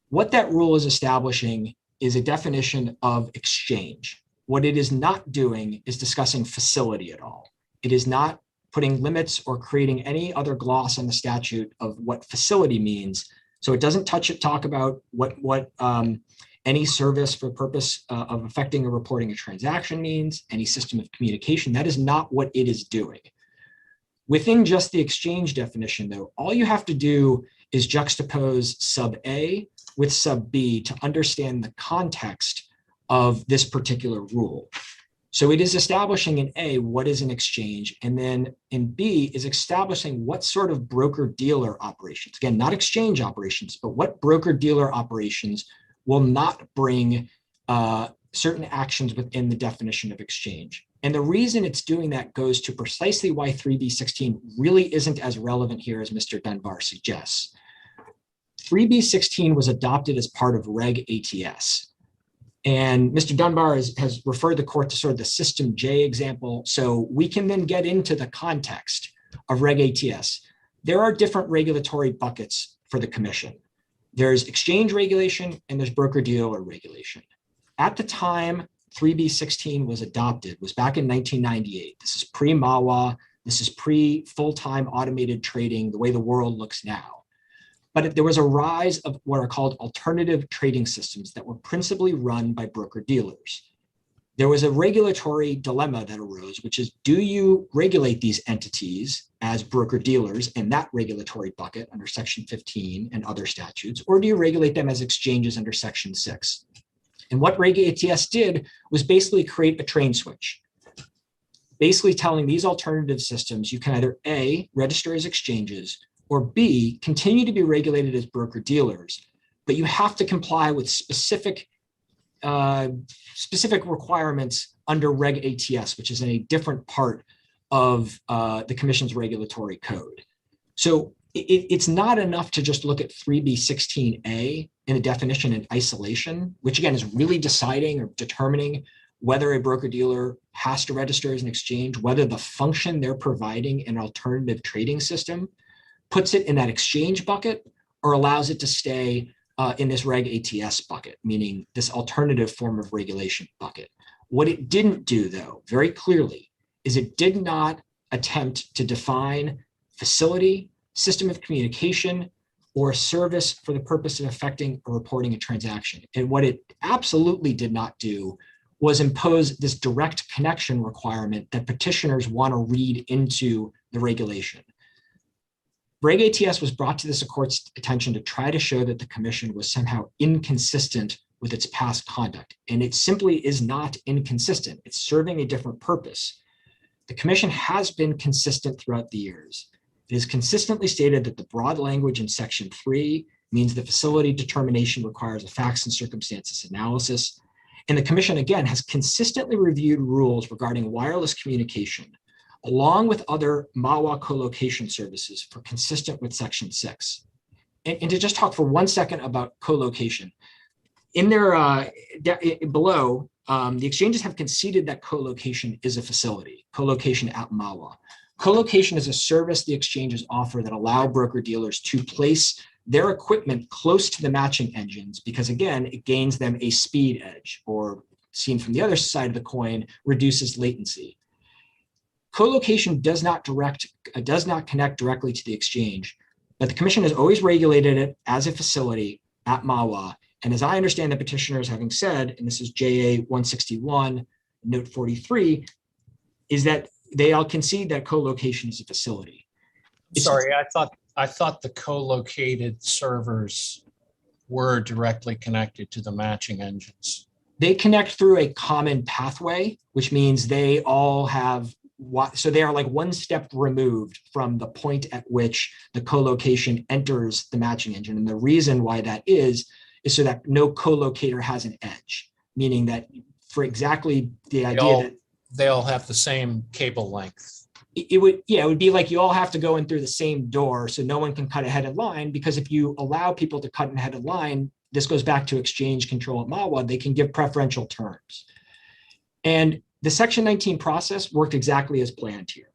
What that rule is establishing is a definition of exchange. What it is not doing is discussing facility at all. It is not putting limits or creating any other gloss on the statute of what facility means. So it doesn't talk about what any service for purpose of affecting or reporting a transaction means, any system of communication. That is not what it is doing. Within just the exchange definition, though, all you have to do is juxtapose sub A with sub B to understand the context of this particular rule. So it is establishing in A, what is an exchange, and then in B is establishing what sort of broker-dealer operations, again, not exchange operations, but what broker-dealer operations will not bring certain actions within the definition of exchange. And the reason it's doing that goes to precisely why 3B16 really isn't as relevant here as Mr. Dunbar suggests. 3B16 was adopted as part of Reg ATS. And Mr. Dunbar has referred the court to sort of the System J example. So we can then get into the context of Reg ATS. There are different regulatory buckets for the commission. There's exchange regulation and there's broker-dealer regulation. At the time 3B16 was adopted, was back in 1998. This is pre-MAWA. This is pre-full-time automated trading, the way the world looks now. but there was a rise of what are called alternative trading systems that were principally run by broker-dealers. There was a regulatory dilemma that arose, which is, do you regulate these entities as broker-dealers in that regulatory bucket under Section 15 and other statutes, or do you regulate them as exchanges under Section 6? And what Reg ATS did was basically create a train switch, basically telling these alternative systems you can either A, register as exchanges, or B, continue to be regulated as broker-dealers, but you have to comply with specific requirements under Reg ATS, which is in a different part of the Commission's regulatory code. So it's not enough to just look at 3B16A in a definition in isolation, which again is really deciding or determining whether a broker-dealer has to register as an exchange, whether the function they're providing an alternative trading system puts it in that exchange bucket or allows it to stay in this Reg ATS bucket, meaning this alternative form of regulation bucket. What it didn't do, though, very clearly, is it did not attempt to define facility, system of communication, or service for the purpose of effecting or reporting a transaction. And what it absolutely did not do was impose this direct connection requirement that petitioners want to read into the regulation. Reg ATS was brought to this court's attention to try to show that the Commission was somehow inconsistent with its past conduct, and it simply is not inconsistent. It's serving a different purpose. The Commission has been consistent throughout the years. It has consistently stated that the broad language in Section 3 means the facility determination requires a facts and circumstances analysis, and the Commission, again, has consistently reviewed rules regarding wireless communication along with other MAWA co-location services for consistent with Section 6. And to just talk for 1 second about co-location, in their below, the exchanges have conceded that co-location is a facility, co-location at MAWA. Co-location is a service the exchanges offer that allow broker-dealers to place their equipment close to the matching engines because, again, it gains them a speed edge, or seen from the other side of the coin, reduces latency. Co-location does not connect directly to the exchange, but the Commission has always regulated it as a facility at MAWA. And as I understand the petitioners having said, and this is JA 161, note 43, is that they all concede that co-location is a facility. Sorry, I thought the co-located servers were directly connected to the matching engines. They connect through a common pathway, which means they all have, so they are like one step removed from the point at which the co-location enters the matching engine. And the reason why that is so that no co-locator has an edge, meaning that for exactly the idea that they all have the same cable length. It would be like you all have to go in through the same door so no one can cut ahead in line, because if you allow people to cut ahead in line, this goes back to exchange control at MAWA, they can give preferential terms. And the Section 19 process worked exactly as planned here.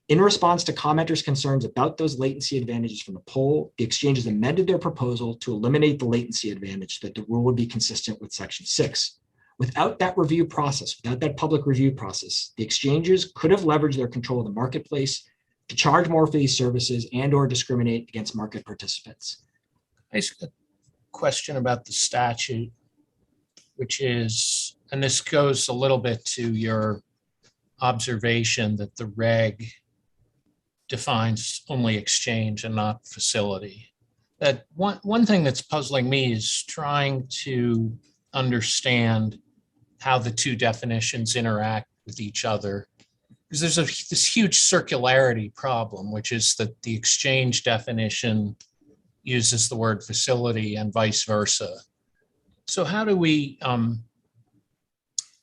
In response to commenters' concerns about those latency advantages from the poll, the exchanges amended their proposal to eliminate the latency advantage so that the rule would be consistent with Section 6. Without that review process, without that public review process, the exchanges could have leveraged their control of the marketplace to charge more for these services and or discriminate against market participants. I ask a question about the statute, which is, and this goes a little bit to your observation that the reg defines only exchange and not facility. That one thing that's puzzling me is trying to understand how the two definitions interact with each other. Because there's this huge circularity problem, which is that the exchange definition uses the word facility and vice versa. So how do we,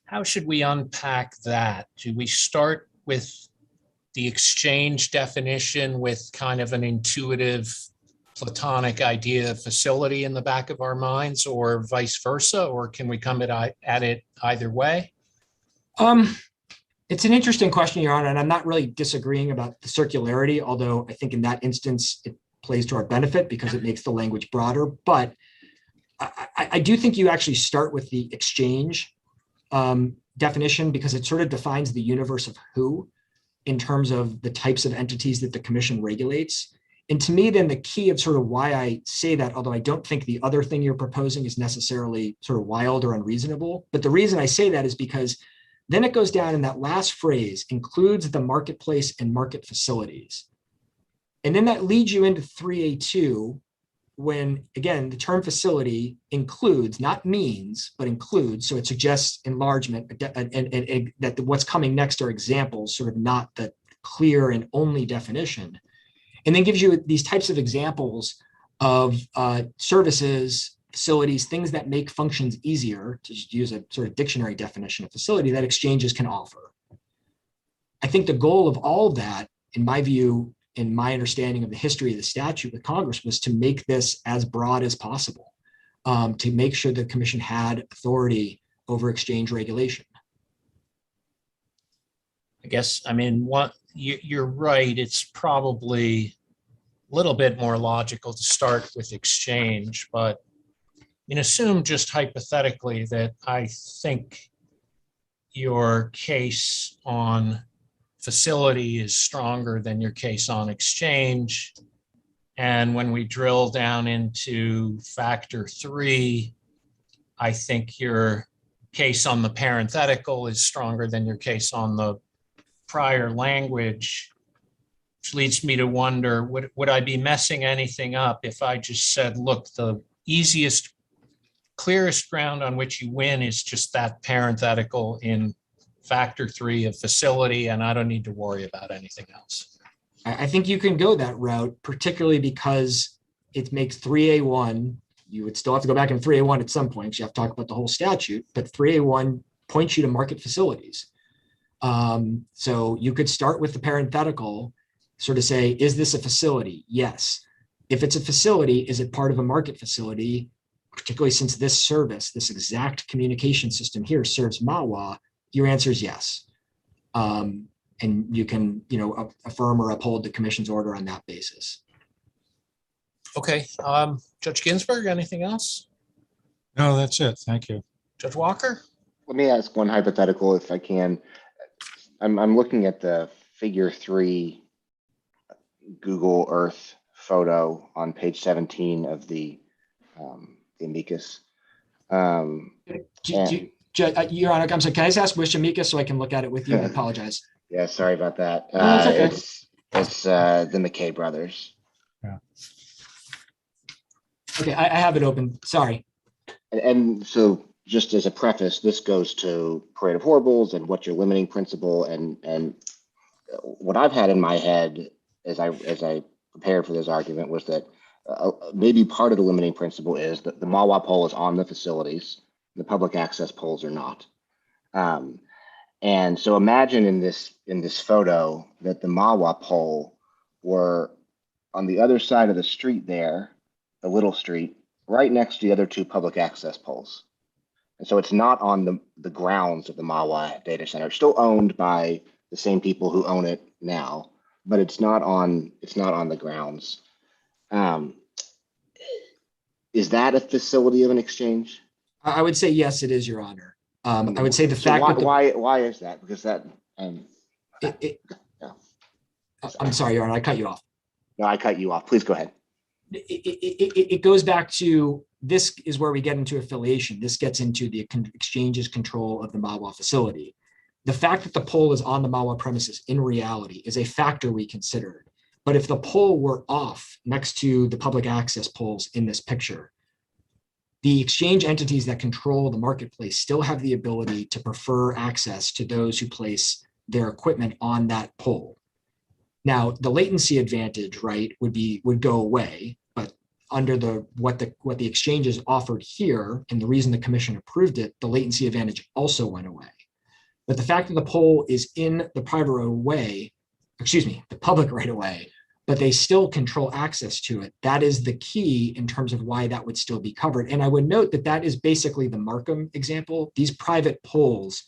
how should we unpack that? Do we start with the exchange definition with kind of an intuitive platonic idea of facility in the back of our minds, or vice versa, or can we come at it either way? It's an interesting question, Your Honor, and I'm not really disagreeing about the circularity, although I think in that instance, it plays to our benefit because it makes the language broader. But I do think you actually start with the exchange definition because it sort of defines the universe of who in terms of the types of entities that the Commission regulates. And to me, then the key of sort of why I say that, although I don't think the other thing you're proposing is necessarily sort of wild or unreasonable, but the reason I say that is because then it goes down in that last phrase, includes the marketplace and market facilities. And then that leads you into 3A2, when, again, the term facility includes, not means, but includes. So it suggests enlargement, and that what's coming next are examples, sort of not the clear and only definition. And then gives you these types of examples of services, facilities, things that make functions easier, to use a sort of dictionary definition of facility, that exchanges can offer. I think the goal of all of that, in my view, in my understanding of the history of the statute with Congress, was to make this as broad as possible, to make sure the commission had authority over exchange regulation. I guess, I mean, you're right. It's probably a little bit more logical to start with exchange, but assume just hypothetically that I think your case on facility is stronger than your case on exchange. And when we drill down into factor 3, I think your case on the parenthetical is stronger than your case on the prior language, which leads me to wonder, would I be messing anything up if I just said, look, the easiest, clearest ground on which you win is just that parenthetical in factor 3 of facility, and I don't need to worry about anything else? I think you can go that route, particularly because it makes 3A1, you would still have to go back in 3A1 at some point, because you have to talk about the whole statute, but 3A1 points you to market facilities. So you could start with the parenthetical, sort of say, is this a facility? Yes. If it's a facility, is it part of a market facility? Particularly since this service, this exact communication system here serves MAWA, your answer is yes. And you can, affirm or uphold the commission's order on that basis. Okay, Judge Ginsburg, anything else? No, that's it. Thank you. Judge Walker? Let me ask one hypothetical if I can. I'm looking at the figure 3 Google Earth photo on page 17 of the amicus. Your Honor, I'm sorry, can I just ask which amicus so I can look at it with you? I apologize. Yeah, sorry about that. No, it's okay. It's the McKay brothers. Yeah. Okay, I have it open. Sorry. And so, just as a preface, this goes to parade of horribles and what's your limiting principle, and what I've had in my head as I prepared for this argument was that maybe part of the limiting principle is that the MAWA poll is on the facilities, the public access polls are not. And so imagine in this photo that the MAWA poll were on the other side of the street there, the little street, right next to the other 2 public access polls. And so it's not on the grounds of the MAWA data center. It's still owned by the same people who own it now, but it's not on the grounds. Is that a facility of an exchange? I would say yes, it is, Your Honor. I would say the fact that why is that? Because that I'm sorry, Your Honor, I cut you off. No, I cut you off. Please go ahead. It goes back to, this is where we get into affiliation. This gets into the exchange's control of the MAWA facility. The fact that the poll is on the MAWA premises in reality is a factor we considered. But if the poll were off next to the public access polls in this picture, the exchange entities that control the marketplace still have the ability to prefer access to those who place their equipment on that poll. Now, the latency advantage, right, would go away, but under what the exchanges offered here, and the reason the commission approved it, the latency advantage also went away. But the fact that the poll is in the private right of way, the public right of way, but they still control access to it, that is the key in terms of why that would still be covered. And I would note that that is basically the Markham example. These private polls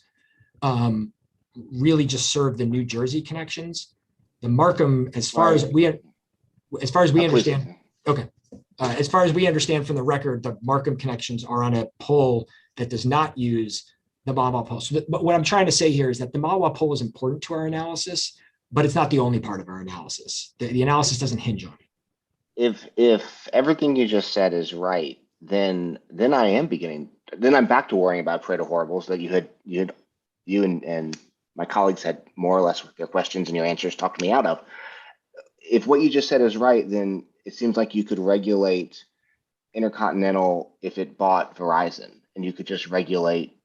really just serve the New Jersey connections. The Markham, as far as we understand, okay. As far as we understand from the record, the Markham connections are on a poll that does not use the MAWA poll. So but what I'm trying to say here is that the MAWA poll is important to our analysis, but it's not the only part of our analysis. The analysis doesn't hinge on it. if everything you just said is right, then I'm back to worrying about Pareto horribles that you and my colleagues had more or less with their questions and your answers talked me out of. If what you just said is right, then it seems like you could regulate Intercontinental if it bought Verizon, and you could just regulate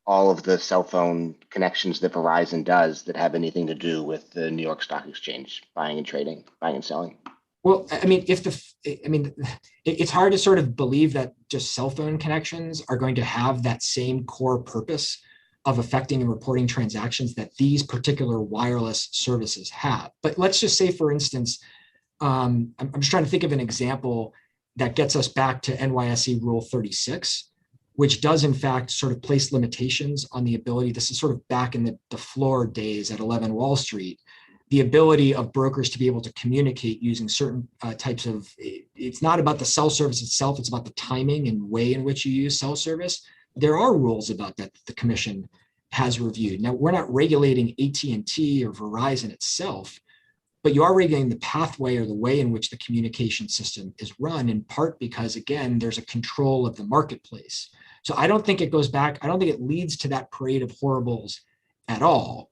all of the cell phone connections that Verizon does that have anything to do with the New York Stock Exchange, buying and selling. Well, I mean, it's hard to sort of believe that just cell phone connections are going to have that same core purpose of affecting and reporting transactions that these particular wireless services have. But let's just say, for instance, I'm just trying to think of an example that gets us back to NYSE Rule 36, which does in fact sort of place limitations on the ability, this is sort of back in the floor days at 11 Wall Street, the ability of brokers to be able to communicate using certain types of, it's not about the cell service itself, it's about the timing and way in which you use cell service. There are rules about that the commission has reviewed. Now, we're not regulating AT&T or Verizon itself, but you are regulating the pathway or the way in which the communication system is run, in part because, again, there's a control of the marketplace. So I don't think it goes back, I don't think it leads to that parade of horribles at all,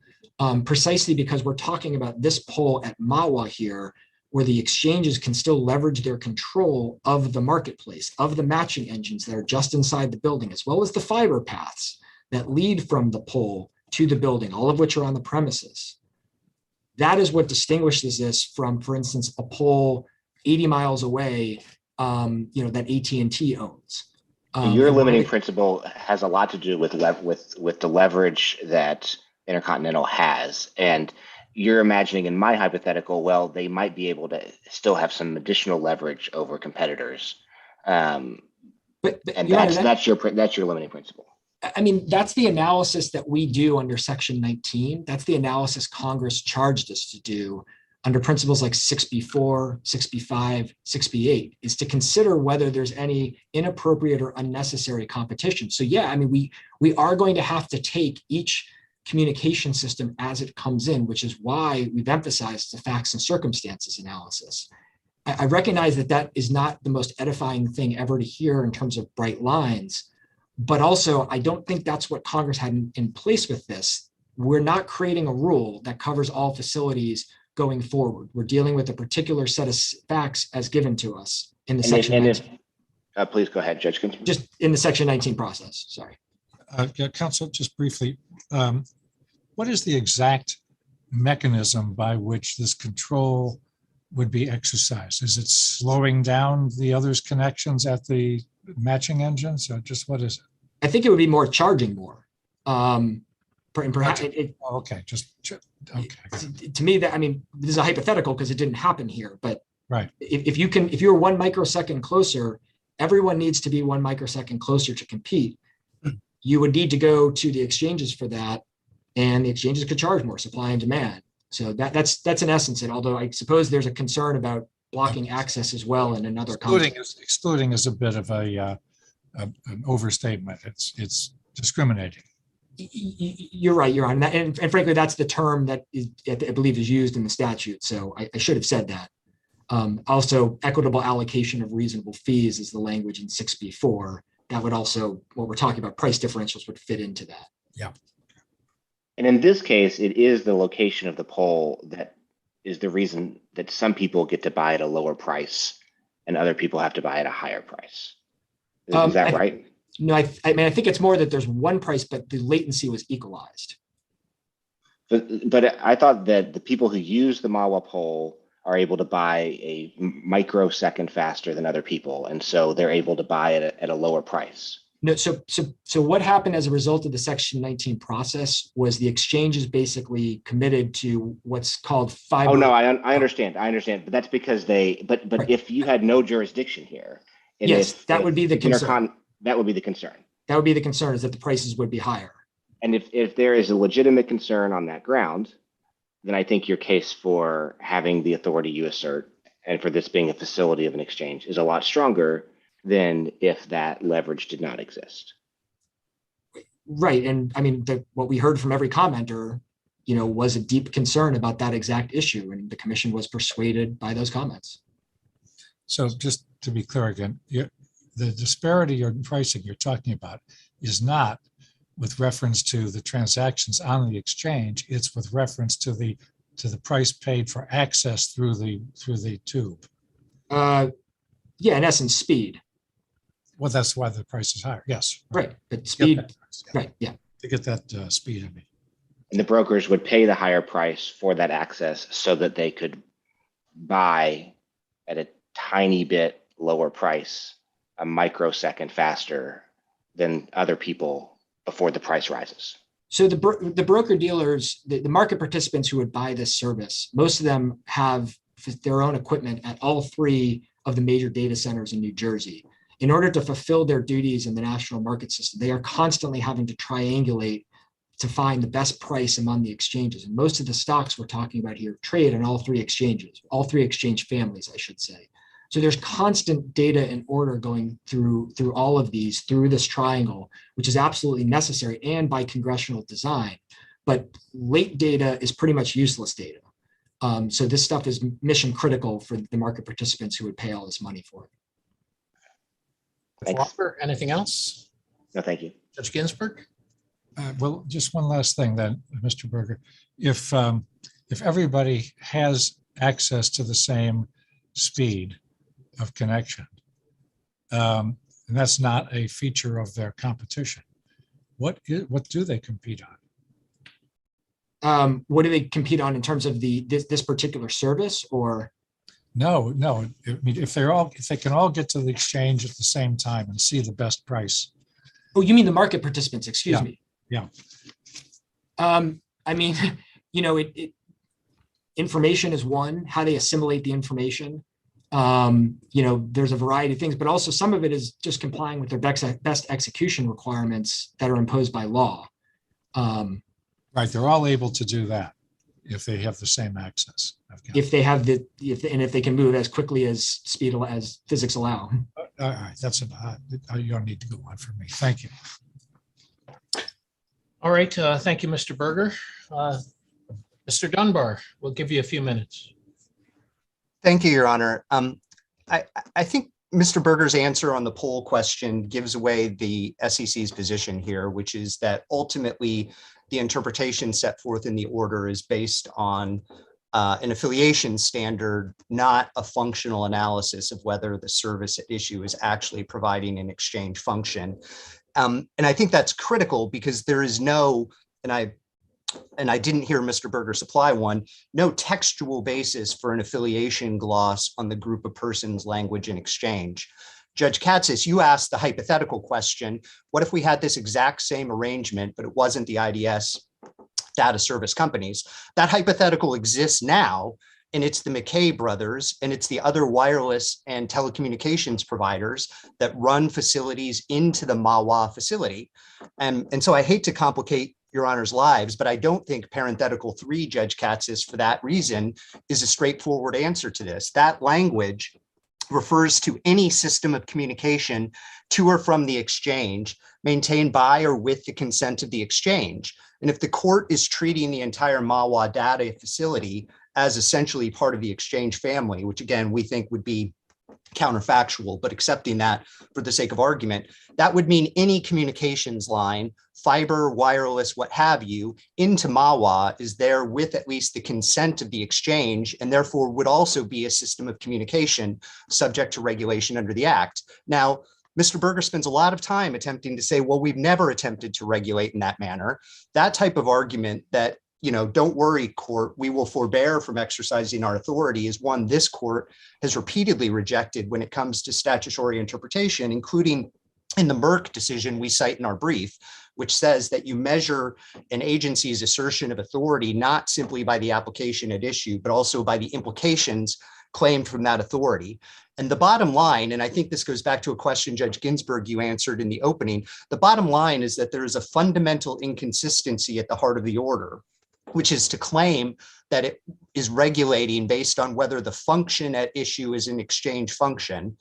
precisely because we're talking about this poll at MAWA here, where the exchanges can still leverage their control of the marketplace, of the matching engines that are just inside the building, as well as the fiber paths that lead from the pole to the building, all of which are on the premises. That is what distinguishes this from, for instance, a pole 80 miles away, that AT&T owns. Your limiting principle has a lot to do with the leverage that Intercontinental has, and you're imagining in my hypothetical, well, they might be able to still have some additional leverage over competitors, and that's your limiting principle. I mean, that's the analysis that we do under Section 19. That's the analysis Congress charged us to do under principles like 6B4, 6B5, 6B8, is to consider whether there's any inappropriate or unnecessary competition. So yeah, I mean, we are going to have to take each communication system as it comes in, which is why we've emphasized the facts and circumstances analysis. I recognize that is not the most edifying thing ever to hear in terms of bright lines, but also I don't think that's what Congress had in place with this. We're not creating a rule that covers all facilities going forward. We're dealing with a particular set of facts as given to us in the Section 19. Please go ahead, Judge Ginsburg. Just in the Section 19 process, sorry. Counsel, just briefly, what is the exact mechanism by which this control would be exercised? Is it slowing down the others' connections at the matching engines, or just what is it? I think it would be more charging more. Perhaps okay. To me, that, I mean, this is a hypothetical because it didn't happen here, but right. If you're 1 microsecond closer, everyone needs to be 1 microsecond closer to compete. You would need to go to the exchanges for that, and the exchanges could charge more, supply and demand. So that's in essence it. Although I suppose there's a concern about blocking access as well in another context. Excluding is a bit of an overstatement. It's discriminating. You're right, Your Honor, and frankly, that's the term that I believe is used in the statute. So I should have said that. Also, equitable allocation of reasonable fees is the language in 6B4. That would also, what we're talking about, price differentials would fit into that. Yeah. And in this case, it is the location of the pole that is the reason that some people get to buy at a lower price and other people have to buy at a higher price. Is that right? No, I mean, I think it's more that there's one price, but the latency was equalized. But I thought that the people who use the MAWA pole are able to buy a microsecond faster than other people, and so they're able to buy it at a lower price. No, so what happened as a result of the Section 19 process was the exchanges basically committed to what's called fiber. Oh no, I understand, but that's because but right. If you had no jurisdiction here, yes, that would be the concern. That would be the concern. That would be the concern, is that the prices would be higher. And if there is a legitimate concern on that ground, then I think your case for having the authority you assert and for this being a facility of an exchange is a lot stronger than if that leverage did not exist. Right. And I mean, what we heard from every commenter, was a deep concern about that exact issue. And the commission was persuaded by those comments. So just to be clear again, the disparity in pricing you're talking about is not with reference to the transactions on the exchange. It's with reference to the price paid for access through the tube. Yeah, in essence, speed. Well, that's why the price is higher. Yes. Right, but Get speed, that price, yeah. right, yeah. To get that speed in me. And the brokers would pay the higher price for that access so that they could buy at a tiny bit lower price, a microsecond faster than other people before the price rises. So the broker dealers, the market participants who would buy this service, most of them have their own equipment at all three of the major data centers in New Jersey. In order to fulfill their duties in the national market system, they are constantly having to triangulate to find the best price among the exchanges. And most of the stocks we're talking about here trade on all three exchanges, all three exchange families, I should say. So there's constant data and order going through all of these, through this triangle, which is absolutely necessary and by congressional design. But late data is pretty much useless data. So this stuff is mission critical for the market participants who would pay all this money for it. Thanks. Walker, anything else? No, thank you. Judge Ginsburg? Well, just one last thing then, Mr. Berger. If everybody has access to the same speed of connection, and that's not a feature of their competition, what do they compete on? What do they compete on in terms of this particular service, or? No. I mean, if they can all get to the exchange at the same time and see the best price. Oh, you mean the market participants? Excuse me. Yeah. I mean, information is one. How they assimilate the information. There's a variety of things, but also some of it is just complying with their best execution requirements that are imposed by law. Right, they're all able to do that if they have the same access. If they have if they can move as quickly as as physics allow. All right, that's enough. You don't need to go on for me. Thank you. All right, thank you, Mr. Berger. Mr. Dunbar, we'll give you a few minutes. Thank you, Your Honor. I think Mr. Berger's answer on the poll question gives away the SEC's position here, which is that ultimately the interpretation set forth in the order is based on an affiliation standard, not a functional analysis of whether the service at issue is actually providing an exchange function. And I think that's critical because there is no, and I didn't hear Mr. Berger supply one, no textual basis for an affiliation gloss on the group of persons, language, and exchange. Judge Katsas, you asked the hypothetical question, what if we had this exact same arrangement, but it wasn't the IDS data service companies? That hypothetical exists now, and it's the McKay brothers, and it's the other wireless and telecommunications providers that run facilities into the MAWA facility. And so I hate to complicate Your Honor's lives, but I don't think parenthetical 3, Judge Katsas, for that reason, is a straightforward answer to this. That language refers to any system of communication to or from the exchange maintained by or with the consent of the exchange. And if the court is treating the entire MAWA data facility as essentially part of the exchange family, which again, we think would be counterfactual, but accepting that for the sake of argument, that would mean any communications line, fiber, wireless, what have you, into MAWA is there with at least the consent of the exchange, and therefore would also be a system of communication subject to regulation under the Act. Now, Mr. Berger spends a lot of time attempting to say, well, we've never attempted to regulate in that manner. That type of argument that, don't worry, court, we will forbear from exercising our authority is one this court has repeatedly rejected when it comes to statutory interpretation, including in the Merck decision we cite in our brief, which says that you measure an agency's assertion of authority not simply by the application at issue, but also by the implications claimed from that authority. And the bottom line, and I think this goes back to a question, Judge Ginsburg, you answered in the opening, the bottom line is that there is a fundamental inconsistency at the heart of the order, which is to claim that it is regulating based on whether the function at issue is an exchange function,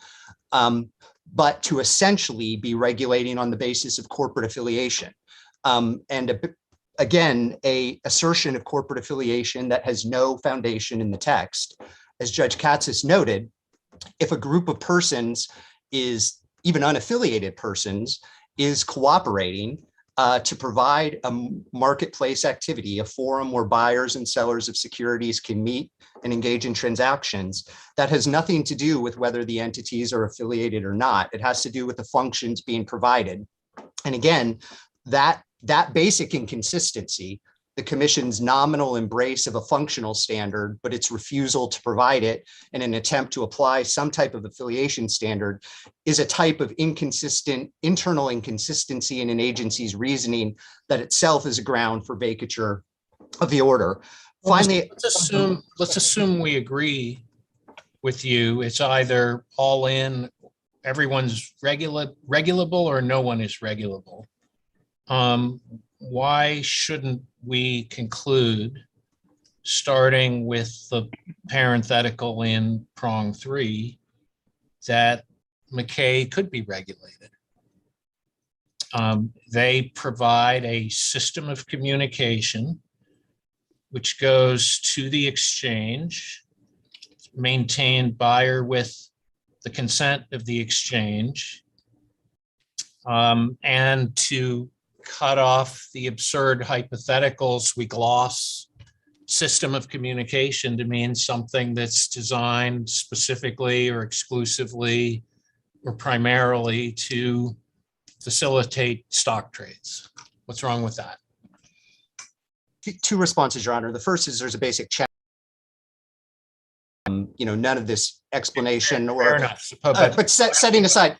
but to essentially be regulating on the basis of corporate affiliation. Again, an assertion of corporate affiliation that has no foundation in the text. As Judge Katsas noted, if a group of persons is, even unaffiliated persons, is cooperating to provide a marketplace activity, a forum where buyers and sellers of securities can meet and engage in transactions. That has nothing to do with whether the entities are affiliated or not. It has to do with the functions being provided. And again, that basic inconsistency, the Commission's nominal embrace of a functional standard, but its refusal to provide it in an attempt to apply some type of affiliation standard, is a type of internal inconsistency in an agency's reasoning that itself is a ground for vacature of the order. Finally, let's assume we agree with you. It's either all in, everyone's regulable, or no one is regulable. Why shouldn't we conclude, starting with the parenthetical in prong 3, that McKay could be regulated? They provide a system of communication which goes to the exchange, maintained by or with the consent of the exchange, and to cut off the absurd hypotheticals, we gloss system of communication to mean something that's designed specifically or exclusively or primarily to facilitate stock trades. What's wrong with that? two responses, Your Honor. The first is there's a basic check. None of this explanation Fair enough. but setting aside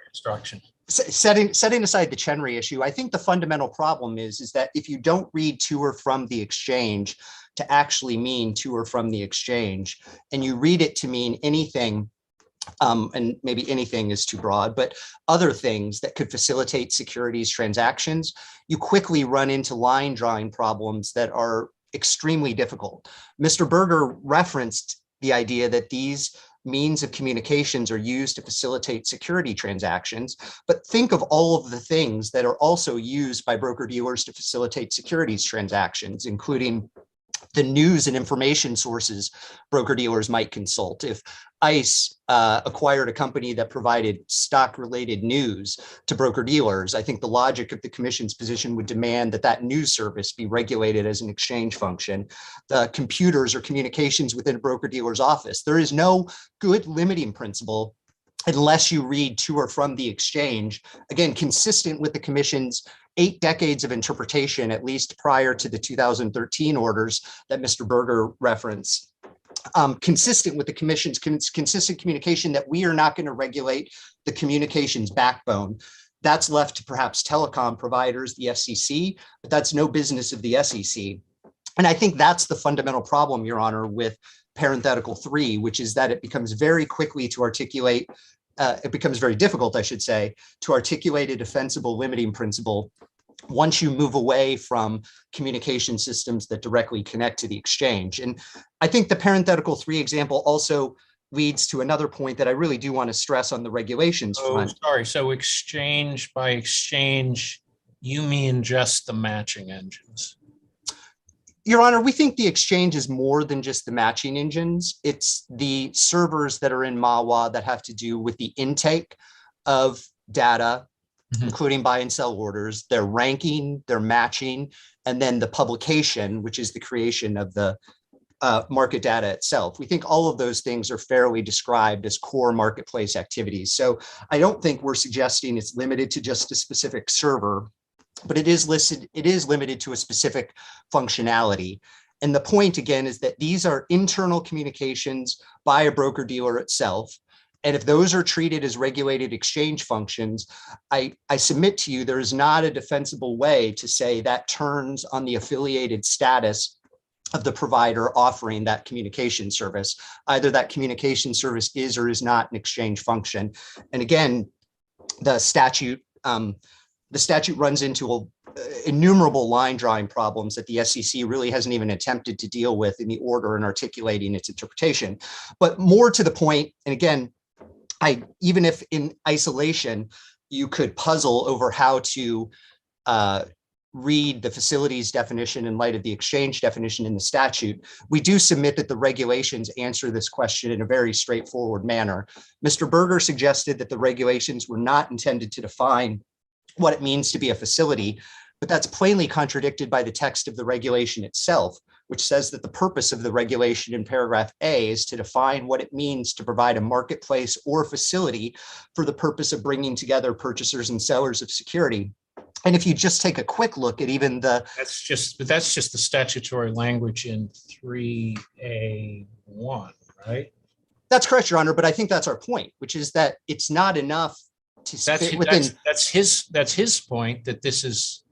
construction. Setting aside the Chenry issue, I think the fundamental problem is that if you don't read to or from the exchange to actually mean to or from the exchange, and you read it to mean anything, and maybe anything is too broad, but other things that could facilitate securities transactions, you quickly run into line drawing problems that are extremely difficult. Mr. Berger referenced the idea that these means of communications are used to facilitate security transactions, but think of all of the things that are also used by broker-dealers to facilitate securities transactions, including the news and information sources broker-dealers might consult. If ICE acquired a company that provided stock-related news to broker-dealers, I think the logic of the Commission's position would demand that that news service be regulated as an exchange function. The computers or communications within a broker-dealer's office, there is no good limiting principle unless you read to or from the exchange, again, consistent with the Commission's 8 decades of interpretation, at least prior to the 2013 orders that Mr. Berger referenced, consistent with the Commission's consistent communication that we are not going to regulate the communications backbone. That's left to perhaps telecom providers, the FCC, but that's no business of the SEC. And I think that's the fundamental problem, Your Honor, with parenthetical 3, which is that it becomes very quickly to articulate, it becomes very difficult, I should say, to articulate a defensible limiting principle once you move away from communication systems that directly connect to the exchange. And I think the parenthetical 3 example also leads to another point that I really do want to stress on the regulations front. Sorry, so exchange by exchange, you mean just the matching engines? Your Honor, we think the exchange is more than just the matching engines. It's the servers that are in MAWA that have to do with the intake of data, including buy and sell orders, their ranking, their matching, and then the publication, which is the creation of the market data itself. We think all of those things are fairly described as core marketplace activities. So I don't think we're suggesting it's limited to just a specific server, but it is limited to a specific functionality. And the point again is that these are internal communications by a broker-dealer itself. And if those are treated as regulated exchange functions, I submit to you there is not a defensible way to say that turns on the affiliated status of the provider offering that communication service. Either that communication service is or is not an exchange function. And again, the statute runs into innumerable line drawing problems that the SEC really hasn't even attempted to deal with in the order and articulating its interpretation. But more to the point, and again, even if in isolation, you could puzzle over how to read the facilities definition in light of the exchange definition in the statute, we do submit that the regulations answer this question in a very straightforward manner. Mr. Berger suggested that the regulations were not intended to define what it means to be a facility, but that's plainly contradicted by the text of the regulation itself, which says that the purpose of the regulation in paragraph A is to define what it means to provide a marketplace or facility for the purpose of bringing together purchasers and sellers of security. And if you just take a quick look at even the— That's just the statutory language in 3A1, right? That's correct, Your Honor, but I think that's our point, which is that it's not enough to fit within— That's his point, that this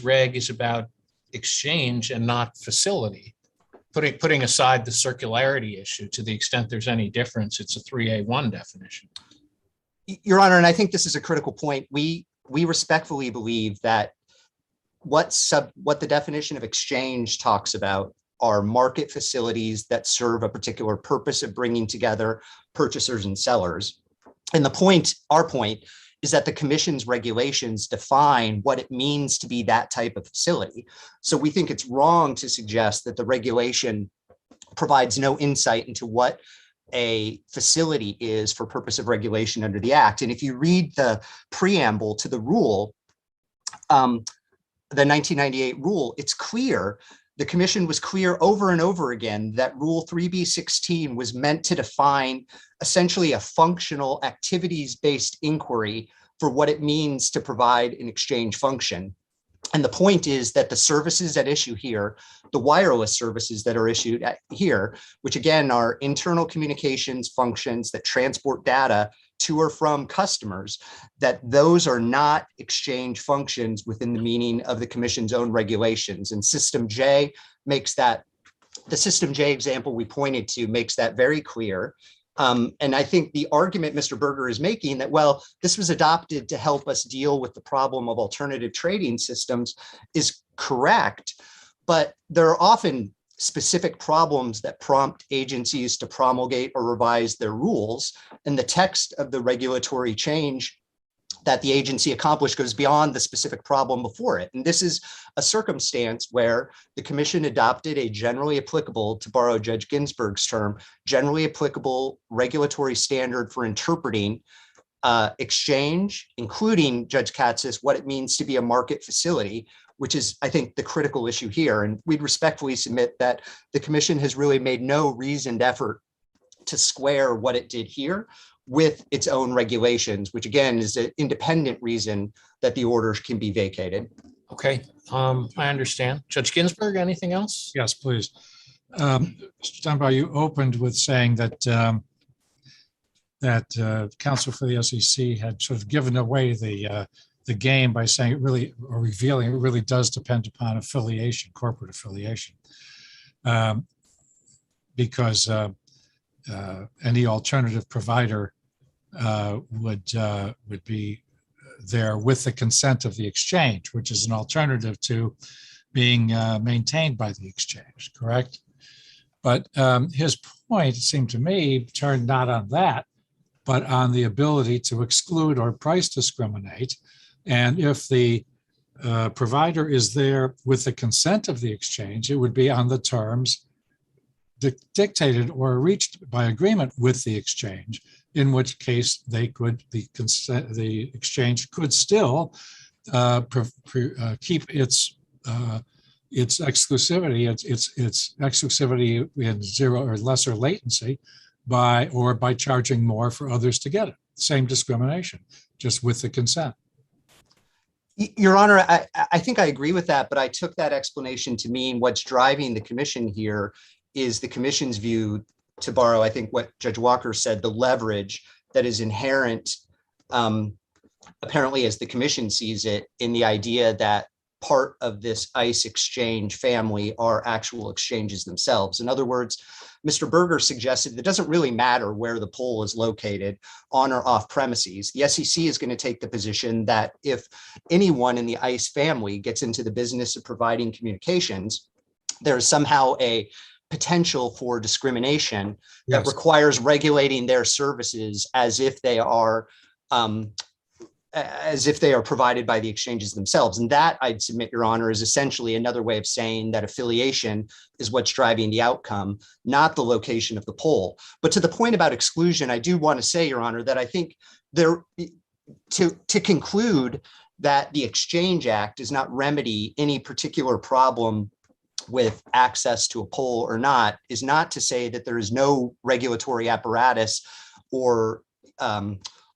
reg is about exchange and not facility. Putting aside the circularity issue, to the extent there's any difference, it's a 3A1 definition. Your Honor, and I think this is a critical point. We respectfully believe that what the definition of exchange talks about are market facilities that serve a particular purpose of bringing together purchasers and sellers. And our point is that the Commission's regulations define what it means to be that type of facility. So we think it's wrong to suggest that the regulation provides no insight into what a facility is for purpose of regulation under the Act. And if you read the preamble to the rule, the 1998 rule, it's clear, the Commission was clear over and over again that Rule 3B16 was meant to define essentially a functional activities-based inquiry for what it means to provide an exchange function. And the point is that the services at issue here, the wireless services that are issued here, which again are internal communications functions that transport data to or from customers, that those are not exchange functions within the meaning of the Commission's own regulations. And System J makes that, the System J example we pointed to makes that very clear. And I think the argument Mr. Berger is making that, well, this was adopted to help us deal with the problem of alternative trading systems is correct, but there are often specific problems that prompt agencies to promulgate or revise their rules. And the text of the regulatory change that the agency accomplished goes beyond the specific problem before it. And this is a circumstance where the Commission adopted a generally applicable, to borrow Judge Ginsburg's term, generally applicable regulatory standard for interpreting exchange, including, Judge Katsas, what it means to be a market facility, which is, I think, the critical issue here. And we'd respectfully submit that the Commission has really made no reasoned effort to square what it did here with its own regulations, which again is an independent reason that the orders can be vacated. Okay, I understand. Judge Ginsburg, anything else? Yes, please. Mr. Dunbar, you opened with saying that counsel for the SEC had sort of given away the game by saying it really, or revealing it really does depend upon affiliation, corporate affiliation, because any alternative provider would be there with the consent of the exchange, which is an alternative to being maintained by the exchange, correct? But his point, it seemed to me, turned not on that, but on the ability to exclude or price discriminate. And if the provider is there with the consent of the exchange, it would be on the terms dictated or reached by agreement with the exchange, in which case they could, the exchange could still keep its exclusivity, its exclusivity in zero or lesser latency by charging more for others to get it. Same discrimination, just with the consent. Your Honor, I think I agree with that, but I took that explanation to mean what's driving the Commission here is the Commission's view, to borrow, I think, what Judge Walker said, the leverage that is inherent, apparently as the Commission sees it, in the idea that part of this ICE exchange family are actual exchanges themselves. In other words, Mr. Berger suggested it doesn't really matter where the pole is located, on or off premises. The SEC is going to take the position that if anyone in the ICE family gets into the business of providing communications, there's somehow a potential for discrimination that requires regulating their services as if they are as if they are provided by the exchanges themselves. And that, I'd submit, Your Honor, is essentially another way of saying that affiliation is what's driving the outcome, not the location of the poll. But to the point about exclusion, I do want to say, Your Honor, that I think there, to conclude that the Exchange Act does not remedy any particular problem with access to a poll or not, is not to say that there is no regulatory apparatus or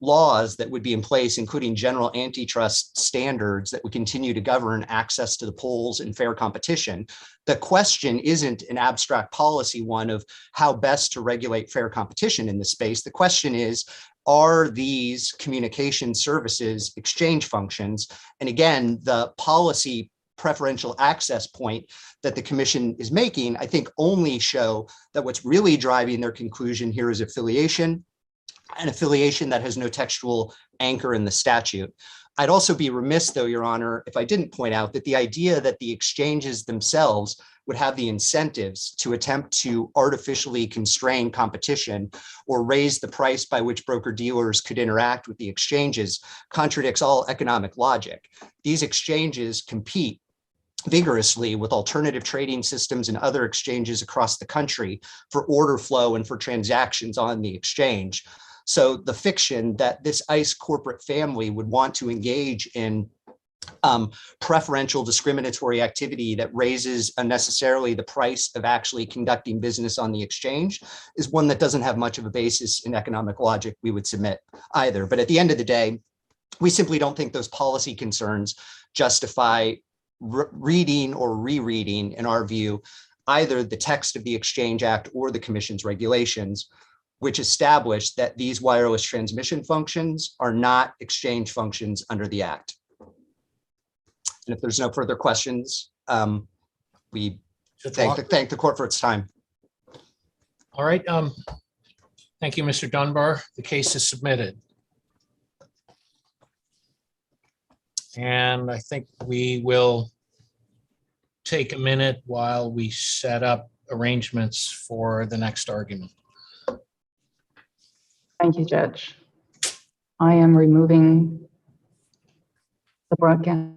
laws that would be in place, including general antitrust standards that would continue to govern access to the polls and fair competition. The question isn't an abstract policy one of how best to regulate fair competition in this space. The question is, are these communication services exchange functions? And again, the policy preferential access point that the commission is making, I think, only show that what's really driving their conclusion here is affiliation, an affiliation that has no textual anchor in the statute. I'd also be remiss, though, Your Honor, if I didn't point out that the idea that the exchanges themselves would have the incentives to attempt to artificially constrain competition or raise the price by which broker-dealers could interact with the exchanges contradicts all economic logic. These exchanges compete vigorously with alternative trading systems and other exchanges across the country for order flow and for transactions on the exchange. So the fiction that this ICE corporate family would want to engage in preferential discriminatory activity that raises unnecessarily the price of actually conducting business on the exchange is one that doesn't have much of a basis in economic logic, we would submit either. But at the end of the day, we simply don't think those policy concerns justify reading or rereading, in our view, either the text of the Exchange Act or the Commission's regulations, which establish that these wireless transmission functions are not exchange functions under the Act. And if there's no further questions, we thank the court for its time. All right. Thank you, Mr. Dunbar. The case is submitted. And I think we will take a minute while we set up arrangements for the next argument. Thank you, Judge. I am removing the broadcast.